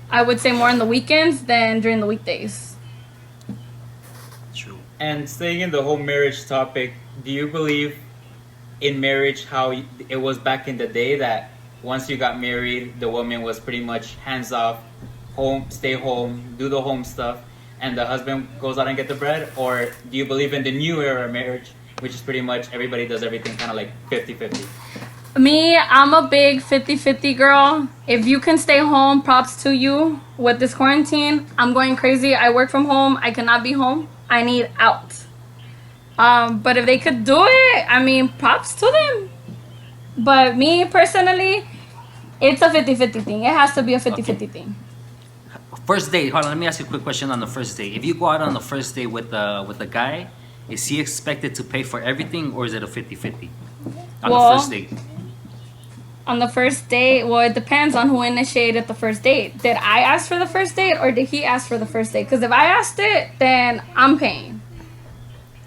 I would say, more in the weekends than during the weekdays. True. And staying in the whole marriage topic, do you believe in marriage how it was back in the day that once you got married, the woman was pretty much hands off, home, stay home, do the home stuff, and the husband goes out and get the bread? Or do you believe in the new era marriage, which is pretty much everybody does everything kind of like 50-50? Me, I'm a big 50-50 girl. If you can stay home, props to you. With this quarantine, I'm going crazy. I work from home. I cannot be home. I need out. But if they could do it, I mean, props to them. But me, personally, it's a 50-50 thing. It has to be a 50-50 thing. First date. Hold on. Let me ask you a quick question on the first date. If you go out on the first date with a guy, is he expected to pay for everything, or is it a 50-50 on the first date? On the first date, well, it depends on who initiated the first date. Did I ask for the first date, or did he ask for the first date? Because if I asked it, then I'm paying.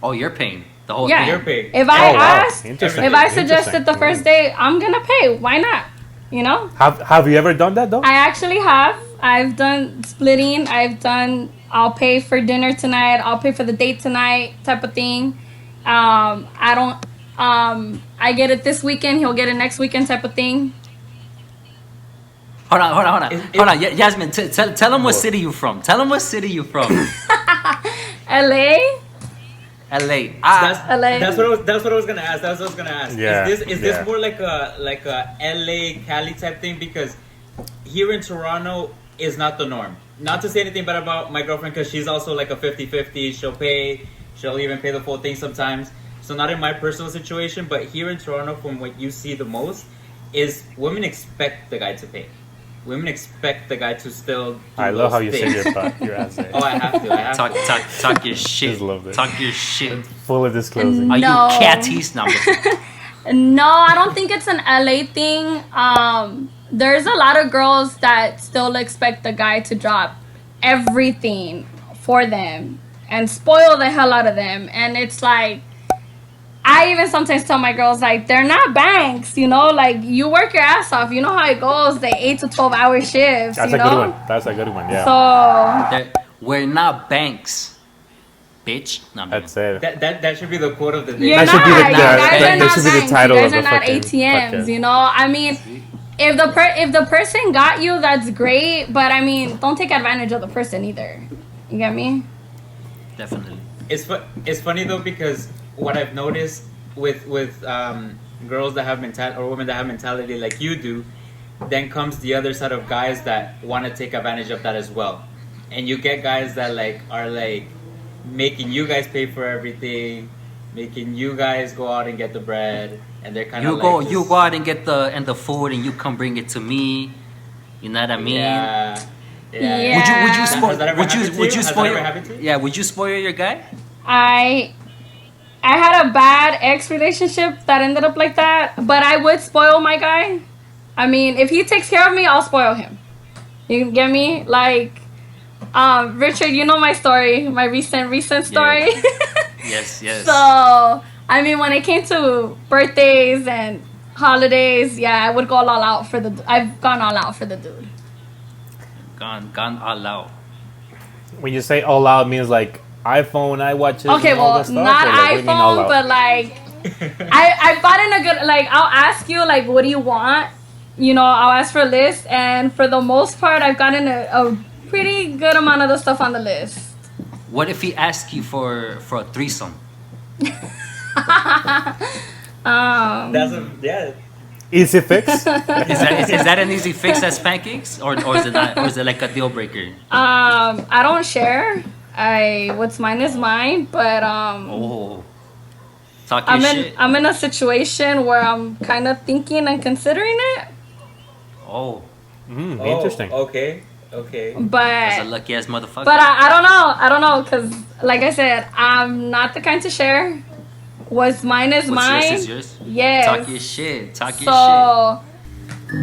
Oh, you're paying the whole Yeah. thing. You're paying. If I asked, Interesting. if I suggested the Interesting. first date, I'm gonna pay. Why not? You know? Have you ever done that though? I actually have. I've done splitting. I'll pay for dinner tonight. I'll pay for the date tonight type of thing. I don't. I get it this weekend. He'll get it next weekend type of thing. Hold on. Yazmin, tell him what city you from. Tell him what city you from. LA. LA. LA. That's what I was gonna ask. That's what I was gonna ask. Yeah, Is this more like a LA Cali type thing? Because here in Toronto is not the norm. Not to say anything bad about my girlfriend, because she's also like a 50-50. She'll even pay the full thing sometimes. So not in my personal situation, but here in Toronto, from what you see the most, is women expect the guy to pay. Women expect the guy to still do I love how you things. say your answer. Oh, I have to. Talk your shit. Just love it. Talk your shit. Full of disclosing. Are No. you catties now? No, I don't think it's an LA thing. There's a lot of girls that still expect the guy to drop everything for them and spoil the hell out of them. And it's like, I even sometimes tell my girls, like, they're not banks, you know? Like, you work your ass off. You know how it goes, the 8 to 12 hour shifts, That's you a know? good one. That's a good one. Yeah. So, We're not banks, bitch. No, I'm That's kidding. it. That should be the quote of the day. you're That not. should be the- You yeah, guys that are not should be the banks. title You guys of are the not fucking ATMs, podcast. you know? I mean, if the person got you, that's great. But, I mean, don't take advantage of the person either. You get me? Definitely. It's funny though, because what I've noticed with girls that have mentality, or women that have mentality like you do, then comes the other side of guys that want to take advantage of that as well. And you get guys that like are like making you guys pay for everything, making you guys go out and get the bread, and they're kind of You go out and get the food, and you come bring it to me. You know what I mean? Yeah. Yeah. Would you Has spoil? that ever Would happened to you you? Has that spoil? ever happened to you? Yeah. Would you spoil your guy? I had a bad ex relationship that ended up like that, but I would spoil my guy. I mean, if he takes care of me, I'll spoil him. You get me? Like, Richard, you know my story, my recent story. Yes. So, I mean, when it came to birthdays and holidays, yeah, I would go all out for I've gone all out for the dude. Gone all out. When you say all out, means like iPhone, iWatches. Okay, and all well, that stuff, not or like, what do you mean all iPhone, out? but like, I bought in a good, like, I'll ask you, like, what do you want? You know, I'll ask for a list, and for the most part, I've gotten a pretty good amount of the stuff on the list. What if he asks you for a threesome? Yeah. Easy fix. Is that an easy fix as pancakes, or is it not? Or is it like a deal breaker? I don't share. What's mine is mine, but Oh, talk your shit. I'm in a situation where I'm kind of thinking and considering it, Oh, Interesting. Okay. that's a but lucky ass motherfucker. but I don't know, because like I said, I'm not the kind to share. What's mine is What's mine. yours is yours. Yes. Talk your shit. Talk your So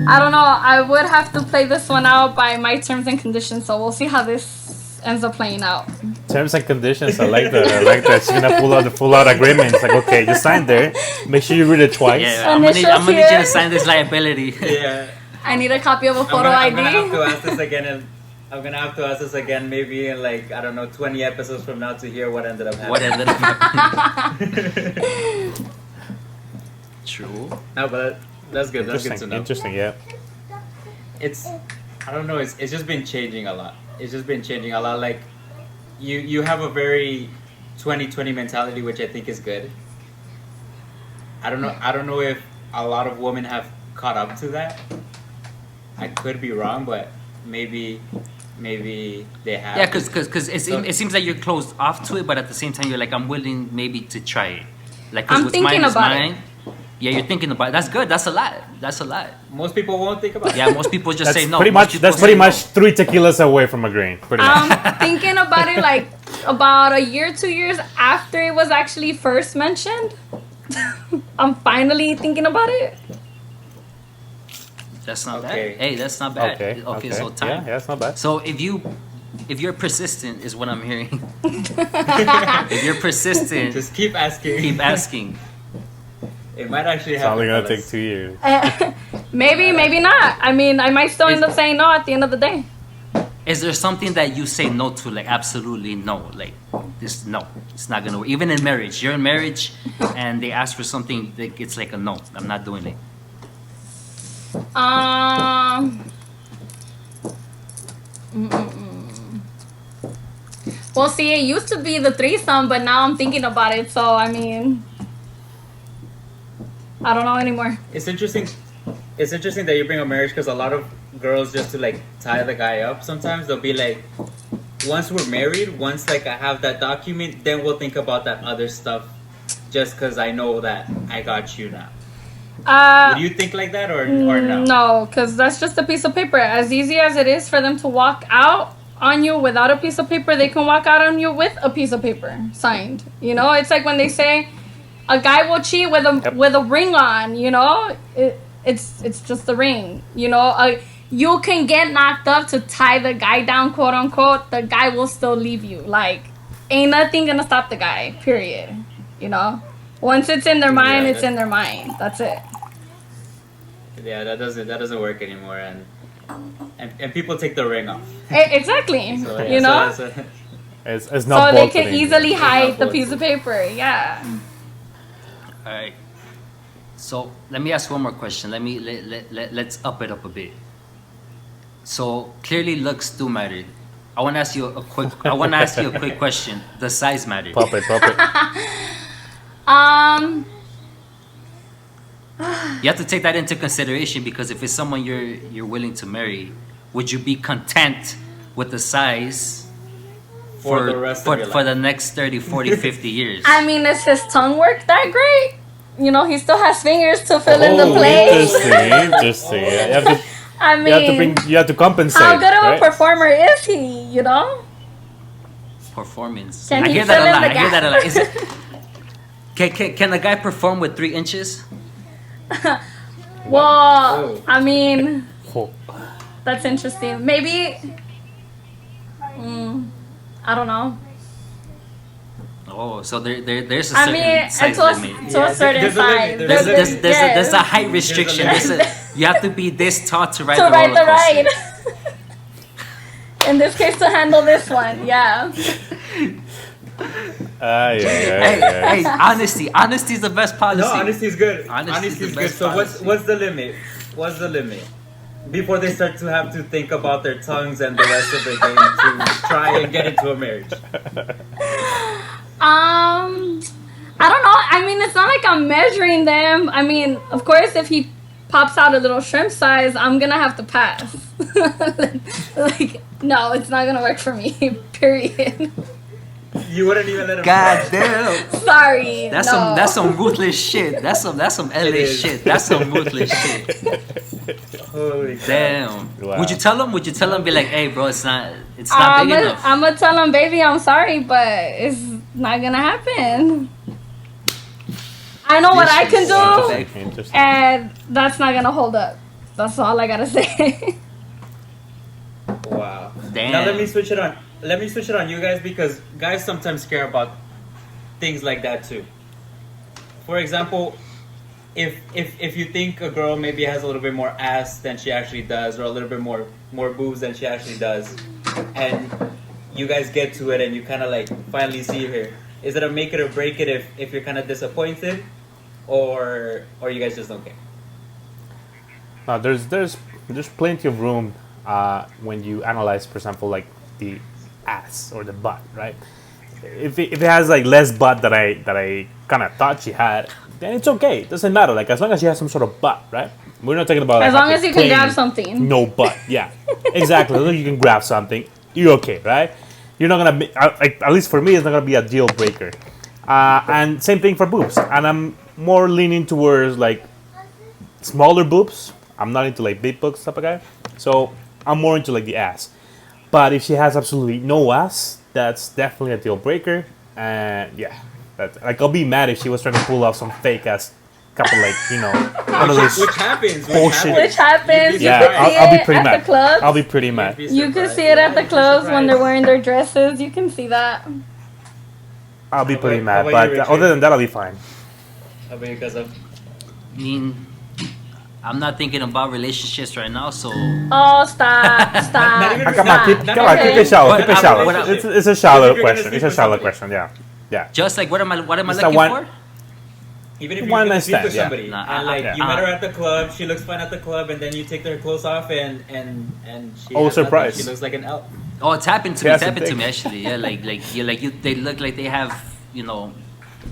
I don't know. I would have to play this one out by my terms and conditions. So we'll see how this ends up playing out. Terms and conditions. I like that. I like that. She's gonna pull out the full out agreement. It's like, okay, just sign there. Make sure you read it twice. Yeah, I'm gonna Initials need you here. to sign this liability. Yeah. I need a copy of a I'm photo gonna, ID. I'm gonna have to ask this again, and I'm gonna have to ask this again, maybe in like I don't know, 20 episodes from now to hear what ended up happening. What ended up happening? True. No, but that's good. That's good to Interesting. know. Interesting. Yeah. It's I don't know. It's just been changing a lot. It's just been changing a lot. Like you have a very 2020 mentality, which I think is good. I don't know if a lot of women have caught up to that. I could be wrong, but maybe they have. Yeah, because it seems like you're closed off to it, but at the same time you're like, I'm willing maybe to try it. Like, 'cause I'm what's thinking mine is about it. mine. Yeah, you're thinking about it. That's good. That's a lot. That's a lot. Most people won't think about it. Yeah, most people just That's say no. pretty Most much. people That's say pretty no. much 3 tequilas away from agreeing. Pretty much. I'm thinking about it like about a year, 2 years after it was actually first mentioned. I'm finally thinking about it. That's not Okay. bad. Hey, that's not bad. Okay. Okay, so time. Yeah, that's not bad. So if you're persistent, is what I'm hearing. If you're persistent, Just keep asking. keep asking. It might actually It's happen. only gonna fellas. take 2 years. Maybe not. I mean, I might still end up saying no at the end of the day. Is there something that you say no to, like absolutely no, like this no, it's not gonna work. Even in marriage, you're in marriage, and they ask for something, like, it's like a no. I'm not doing it. Well, see, it used to be the threesome, but now I'm thinking about it. So I mean, I don't know anymore. It's interesting. It's interesting that you bring up marriage because a lot of girls, just to like tie the guy up, sometimes they'll be like, once we're married, once like I have that document, then we'll think about that other stuff. Just because I know that I got you now. Do you think like that or no? No, because that's just a piece of paper. As easy as it is for them to walk out on you without a piece of paper, they can walk out on you with a piece of paper signed. You know, it's like when they say a guy will cheat with a ring on. You know, it's just the ring. You know, you can get knocked up to tie the guy down, quote unquote. The guy will still leave you. Like, ain't nothing gonna stop the guy. Period. You know, once it's in their mind, it's in their mind. That's it. Yeah, that doesn't work anymore, and people take the ring off. Exactly. So, yeah, you know. so that's It's So not. they bolted can in. easily hide the bolted. piece of paper. Yeah. All right. So let me ask one more question. Let's up it up a bit. So clearly looks do matter. I want to ask you a quick question. Does size matter? Puppet. You have to take that into consideration, because if it's someone you're willing to marry, would you be content with the size for the rest of your for life. the next 30, 40, 50 years? I mean, is his tongue work that great? You know, he still has fingers to fill in the place. Interesting. Yeah, you have to. I mean, You have to compensate. how good of right? a performer is he? You know? Performance. Can I he hear that fill a in lot. the I hear that a lot. Is gap? it, can a guy perform with 3 inches? Well, Whoa. I mean, Oh. that's interesting. Maybe, I don't know. Oh, so there's a I certain mean, size to a, limit. to a certain there's a size. limit. There's a yes. height restriction. You have to be this tall to ride To the ride roller the coaster. ride. In this case, to handle this one, yeah. Hey, honesty is the best policy. No, honesty is good. Honesty Honesty is the is good. best So policy. what's the limit? What's the limit? Before they start to have to think about their tongues and the rest of the game to try and get into a marriage. I don't know. I mean, it's not like I'm measuring them. I mean, of course, if he pops out a little shrimp size, I'm gonna have to pass. Like, no, it's not gonna work for me. Period. You wouldn't even let him God try. damn. Sorry. That's no. some ruthless shit. That's some LA is. shit. That's some ruthless shit. Holy crap. Damn. Wow. Would you tell him? Be like, hey, bro, it's not big enough. I'm gonna tell him, baby, I'm sorry, but it's not gonna happen. I know what I can do, Interesting. and that's not gonna hold up. That's all I gotta say. Wow. Damn. Now let me switch it on. let me switch it on you guys because guys sometimes care about things like that too. For example, if you think a girl maybe has a little bit more ass than she actually does, or a little bit more boobs than she actually does, and you guys get to it and you kind of like finally see her, is it a make it or break it if you're kind of disappointed, or you guys just don't care? No, there's plenty of room when you analyze, for example, like the ass or the butt, right? If it has like less butt that I kind of thought she had, then it's okay. It doesn't matter. Like as long as she has some sort of butt, right? We're not talking about As like, long as you can plain grab something. no butt. Yeah, exactly. As long as you can grab something, you're okay, right? You're not gonna be, like, at least for me, it's not gonna be a deal breaker. And same thing for boobs. And I'm more leaning towards like smaller boobs. I'm not into like big boobs type of guy. So I'm more into like the ass. But if she has absolutely no ass, that's definitely a deal breaker. And yeah, that's, like I'll be mad if she was trying to pull off some fake ass couple, like, you know, one of those. Which happens. Bullshit. Which happens. Yeah, You can see I'll be it pretty at mad. the clubs. I'll be pretty mad. You can see it at the clubs when they're wearing their dresses. You can see that. I'll be pretty How mad. about But you, Richard? other than that, I'll be fine. How about you, Kaza? I mean, I'm not thinking about relationships right now, so Oh, stop. Stop. even- Come on, keep Okay. it shallow. But Keep it I- shallow. what I- It's a shallow If you're gonna question. sleep It's a with shallow somebody. question. Yeah, yeah. just like what am I Just looking that one- for? Even if One you're gonna night sleep stand, with yeah. somebody, Nah, and like yeah. you met her at the club, she looks fine at the club, and then you take her clothes off, and she Oh, has nothing. surprise. She looks like an elf. Oh, it's happened to me. Yeah, It's happened to something. me actually. Yeah, they look like they have, you know,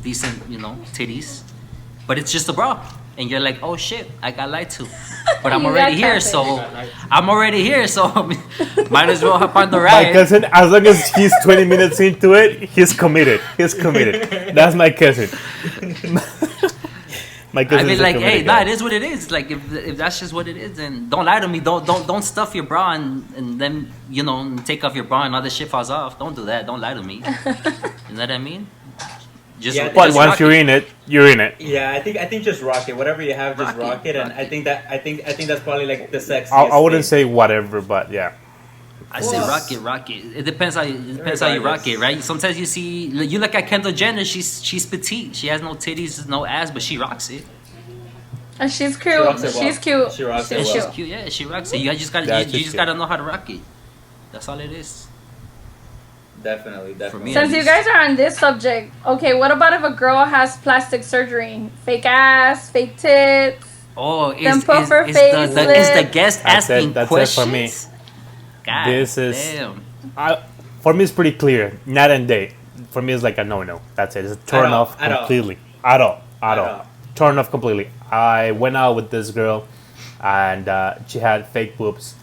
decent, you know, titties, but it's just a bra, and you're like, oh shit, I got lied to, but I'm You already got here, catfished. so I'm already here, so might as well hop on the My ride. cousin, as long as he's 20 minutes into it, he's committed. He's committed. That's my cousin. My I cousin mean, is a like, hey, committed nah, guy. it is what it is. Like, if that's just what it is, then don't lie to me. Don't stuff your bra and then, you know, take off your bra and all the shit falls off. Don't do that. Don't lie to me. You know what I mean? Just, Yeah, But just once rock you're it. in it, you're in it. Yeah, I think just rock it. Whatever you have, just rock it. And rock I it. think that's probably like the sexiest. I wouldn't thing. say whatever, but yeah. I say rock it. It depends how you rock it, right? Sometimes you look at Kendall Jenner. She's petite. She has no titties, no ass, but she rocks it. And she's cute. rocks it well. She's cute. She rocks it She's well. She's cute. cute. Yeah, she rocks it. You just gotta Yeah, you she's just cute. gotta know how to rock it. That's all it is. Definitely. me, Since you guys are on this subject, okay, what about if a girl has plastic surgery? Fake ass, fake tits. Oh, Then is puff her is face the lip. guest That's it, asking that's it questions? for me. God This is- damn. For me, it's pretty clear. Night and day. For me, it's like a no-no. That's it. It's a turn all, off at all. completely. At all. At all. Turn off completely. I went out with this girl, and she had fake boobs,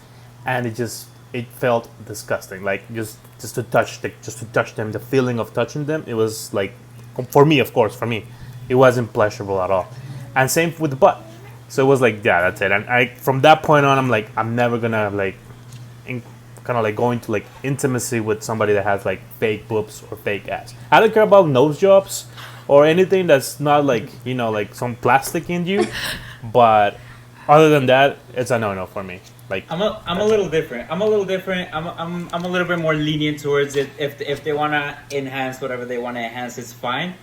and it felt disgusting. Like just to touch them, the feeling of touching them, it was like, for me, of course, it wasn't pleasurable at all. And same with the butt. So it was like, yeah, that's it. And I, from that point on, I'm like, I'm never gonna like, kind of like go into like intimacy with somebody that has like fake boobs or fake ass. I don't care about nose jobs or anything that's not like, you know, like some plastic in you. But other than that, it's a no-no for me. Like I'm a little different. I'm a little bit more lenient towards it. If they wanna enhance whatever they wanna enhance, it's fine,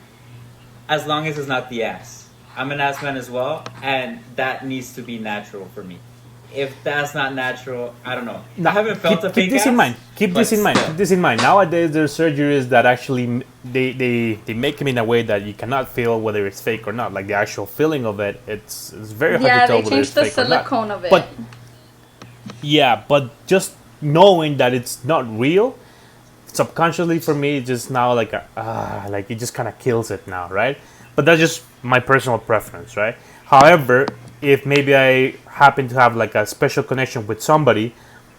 as long as it's not the ass. I'm an ass man as well, and that needs to be natural for me. If that's not natural, I don't know. I haven't felt a fake keep this ass. in mind. Keep but this in mind. still. Keep this in mind. Nowadays, there's surgeries that actually they make them in a way that you cannot feel whether it's fake or not. Like the actual feeling of it, it's very hard Yeah, to tell they whether it's changed the fake or not. silicone of it. But yeah, but just knowing that it's not real, subconsciously for me, it's just now like like it just kind of kills it now, right? But that's just my personal preference, right? However, if maybe I happen to have like a special connection with somebody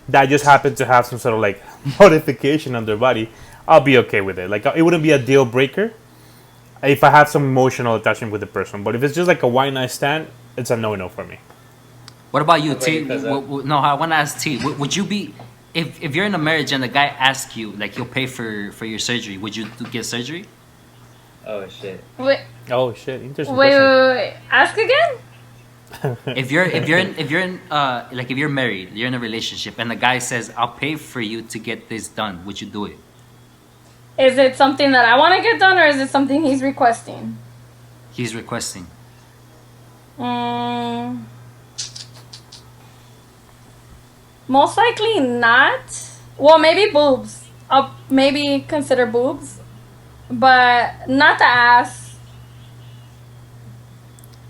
that just happened to have some sort of like modification on their body, I'll be okay with it. Like it wouldn't be a deal breaker if I have some emotional attachment with the person. But if it's just like a one night stand, it's a no-no for me. What about you, about T? you, Kaza? No, I want to ask T. Would you be if you're in a marriage and the guy asks you like he'll pay for your surgery? Would you get surgery? Oh shit. Wait, Oh shit! Interesting wait, question. Ask again? If you're married, you're in a relationship, and the guy says, "I'll pay for you to get this done," would you do it? Is it something that I want to get done, or is it something he's requesting? He's requesting. Most likely not. Well, maybe boobs. I'll maybe consider boobs, but not the ass.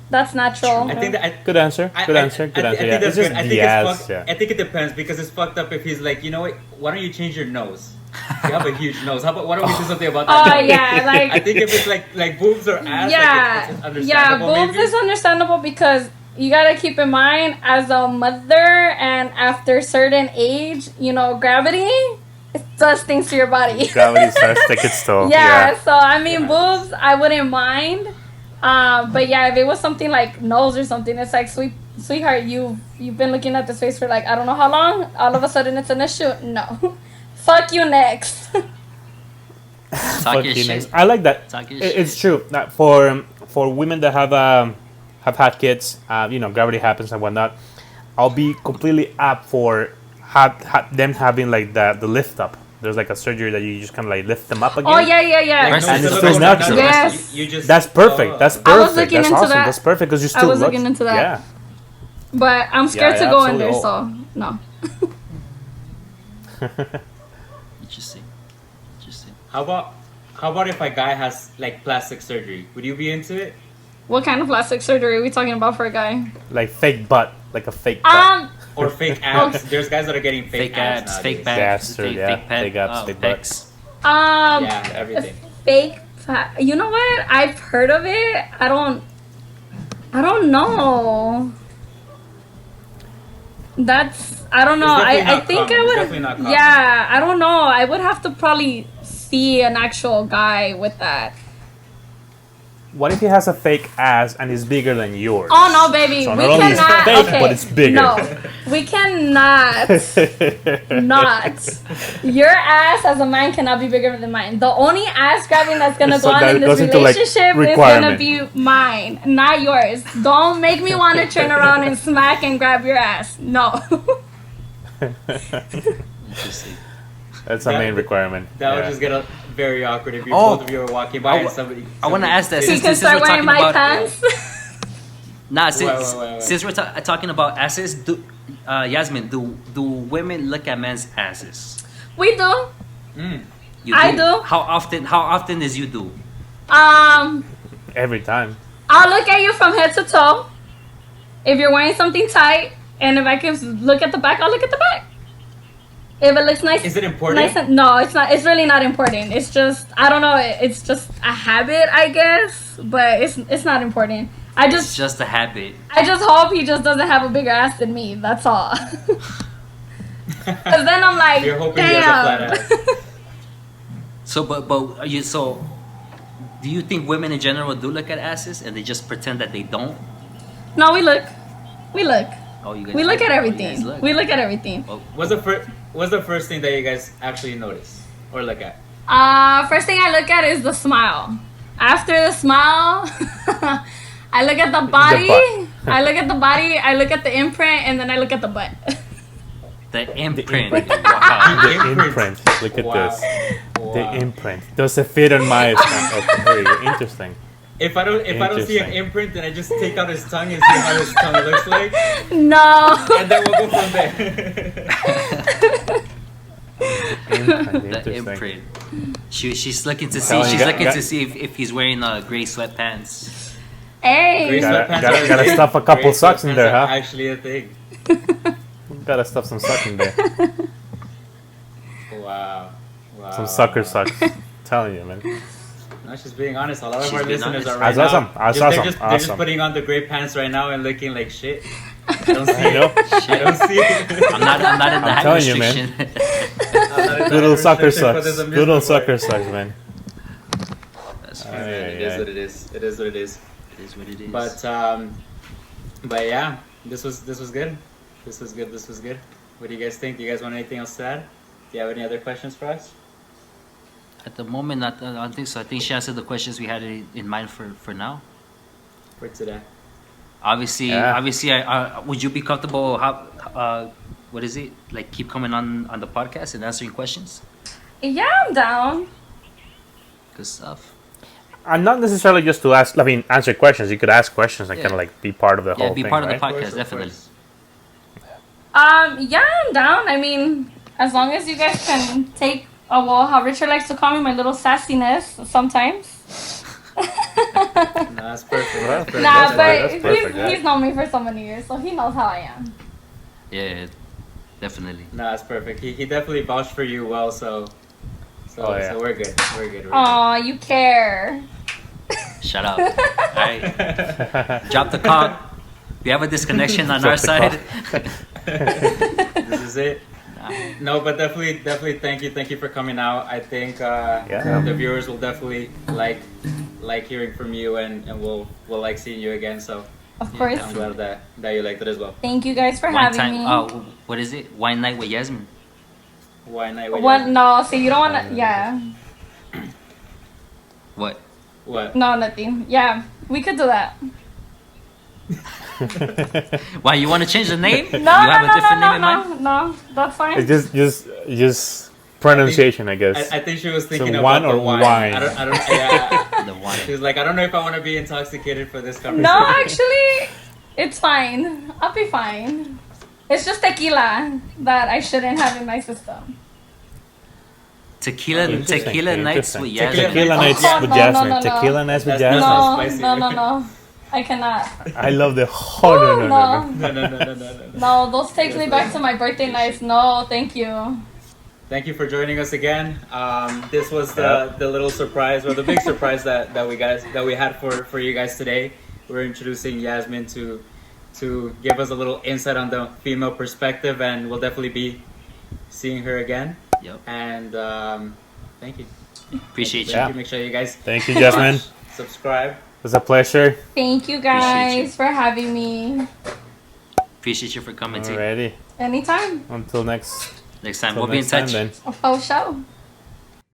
That's natural. I think that Good answer. Good answer. I Good answer. think Yeah, that's it's just good. I think the it's ass. fucked. Yeah. I think it depends because it's fucked up if he's like, you know what? Why don't you change your nose? You have a huge nose. How about why don't we do something about that? Oh nose? yeah, like I think if it's like boobs or ass, yeah, like it's yeah, understandable. boobs maybe. is understandable because you gotta keep in mind as a mother and after certain age, you know, gravity it does things to your body. Gravity starts to take its toll. Yeah, Yeah. so I mean, boobs, I wouldn't mind. But yeah, if it was something like nose or something, it's like, sweetheart, you've been looking at this face for like I don't know how long. All of a sudden, it's an issue. No, fuck you next. Talk your Fucking shit. nice. I like that. Talk your It's shit. true that for women that have had kids, you know, gravity happens and whatnot. I'll be completely up for them having like the lift up. There's like a surgery that you just kind of like lift them up again. Oh yeah, yeah, yeah. Like, And no, it's no, still no, no, natural. no, no, Yes. You just, That's perfect. That's perfect. I was looking That's into awesome. that. That's perfect because you I still was look. looking into that. Yeah. But I'm scared Yeah, to go in there, absolutely. so no. Interesting. Interesting. How about if a guy has like plastic surgery? Would you be into it? What kind of plastic surgery are we talking about for a guy? Like fake butt, like a fake butt. Or fake abs? There's guys that are getting Fake abs, nowadays. fake Yes, bags, sir, fake, yeah. fake pet, Fake abs, fake pecs. Yeah, everything. Fake. You know what? I've heard of it. I don't know. I don't know. It's definitely I not think common. I It's would. definitely not common. Yeah, I don't know. I would have to probably see an actual guy with that. What if he has a fake ass and is bigger than yours? Oh no, baby, So we not only is cannot. fake, Okay, but it's bigger. no, we cannot. Not. Your ass as a man cannot be bigger than mine. The only ass grabbing that's gonna So go on that in this goes into, like, relationship is gonna requirement. be mine, not yours. Don't make me want to turn around and smack and grab your ass. No. Interesting. That's a That- main requirement. That would Yeah. just get very awkward if Oh. both of you were walking by and I somebody. want to ask that He since, can since we're start wearing talking my about pants. nah, since, Wait. since we're talking about asses, Yazmin, do women look at men's asses? We do. You I do. How often is you do? Every time. I'll look at you from head to toe. If you're wearing something tight, and if I can look at the back, I'll look at the back. If it looks nice. Is it important? Nice and, no, it's not. It's really not important. It's just I don't know. It's just a habit, I guess. But it's not important. It's just a habit. I just hope he just doesn't have a bigger ass than me. That's all. Because then I'm like, You're hoping he has a flat damn. ass. So, but are you so? Do you think women in general do look at asses and they just pretend that they don't? No, we look. We look. Oh, you guys. We look at Oh, you everything. guys look. We look at everything. Oh, What's the first thing that you guys actually notice or look at? First thing I look at is the smile. After the smile, I look at the body. butt. I look at the body. I look at the imprint, and then I look at the butt. the imprint. imprint. Wow. The Imprint. imprint. Look at Wow. this. The Wow. imprint. Does it fit on my okay, very interesting. If I don't see an Interesting. imprint, then I just take out his tongue and see how his tongue looks like, No. and then we'll go from there. Imprint. The Interesting. imprint. She's looking to see. Telling you, She's got- looking got- to see if he's wearing gray sweatpants. Hey. Gray Gotta- sweatpants gotta- are a gotta thing. stuff a couple Gray socks in there, sweatpants are huh? Actually, a thing. Gotta stuff some suck in there. Wow. Some sucker sucks. Telling you, man. No, she's being honest. A lot of She's our being listeners honest. are right That's now. awesome. That's they're awesome. just Awesome. putting on the gray pants right now and looking like shit. I don't see You know? it. I don't see it. I'm not in the I'm height telling you, man. restriction. Good old sucker Restriction for sucks. this Good old amusement sucker park. sucks, man. That's Ay, fair. ay, It is ay. what it is. It is what it is. It is what it is. But yeah, this was good. This was good. What do you guys think? Do you guys want anything else to add? Do you have any other questions for us? At the moment, I don't think so. I think she answered the questions we had in mind for now. For today. Obviously, Yeah. obviously, would you be comfortable? What is it like? Keep coming on the podcast and answering questions. Yeah, I'm down. Good stuff. And not necessarily just to ask. I mean, answer questions. You could ask questions and Yeah. kind of like be part of the Yeah, whole be thing, part of the right? podcast, Of definitely. course. Yeah, I'm down. I mean, as long as you guys can take, how Richard likes to call me, my little sassiness sometimes. No, that's perfect. Well, That's perfect. Nah, That's but perfect, yeah. he's known me for so many years, so he knows how I am. Yeah, definitely. No, that's perfect. He definitely vouched for you well, so Oh, yeah. so we're good. We're good. We're Aw, you care. Shut up. All right, drop the cock. We have a disconnection on Drop our the side. good. This is it. No, but definitely thank you for coming out. I think Yeah. the viewers will definitely like hearing from you, and we'll like seeing you again. So Of course. I'm glad that you liked it as well. Thank you guys for Wine having time. me. Oh, what is it? Wine night with Yazmin. Why not? Why What? not? No, see, you don't want to. Yeah. What? What? No, nothing. Yeah, we could do that. Why you want to change the name? No, You no, have a no, different no, name in mind? no, no. That's fine. It's just pronunciation, I guess. I think she was thinking So about wine the or wine. wine? I don't. Yeah. The wine. She was like, I don't know if I want to be intoxicated for this conversation. No, actually, it's fine. I'll be fine. It's just tequila that I shouldn't have in my system. Tequila Interesting, nights interesting. with Tequila Yazmin. Tequila nights Oh, with no, Jasmine. no, no, no. Tequila nights with That's- Jasmine. No, spicy. no. I cannot. I love the. Oh, no, no, no, no. No. No, those take me back to my birthday nights. No, thank you. Thank you for joining us again. This was the little surprise, or the big surprise that we had for you guys today. We're introducing Yazmin to give us a little insight on the female perspective, and we'll definitely be seeing her again. Yep. And thank you. Appreciate you. Thank you. Make sure you guys Thank you, Jasmine. watch, subscribe. It's a pleasure. Thank you Appreciate you. guys for having me. Appreciate you for coming too. Alrighty. Anytime. Until next. Next time, Till we'll be in next time touch. then. Oh, show.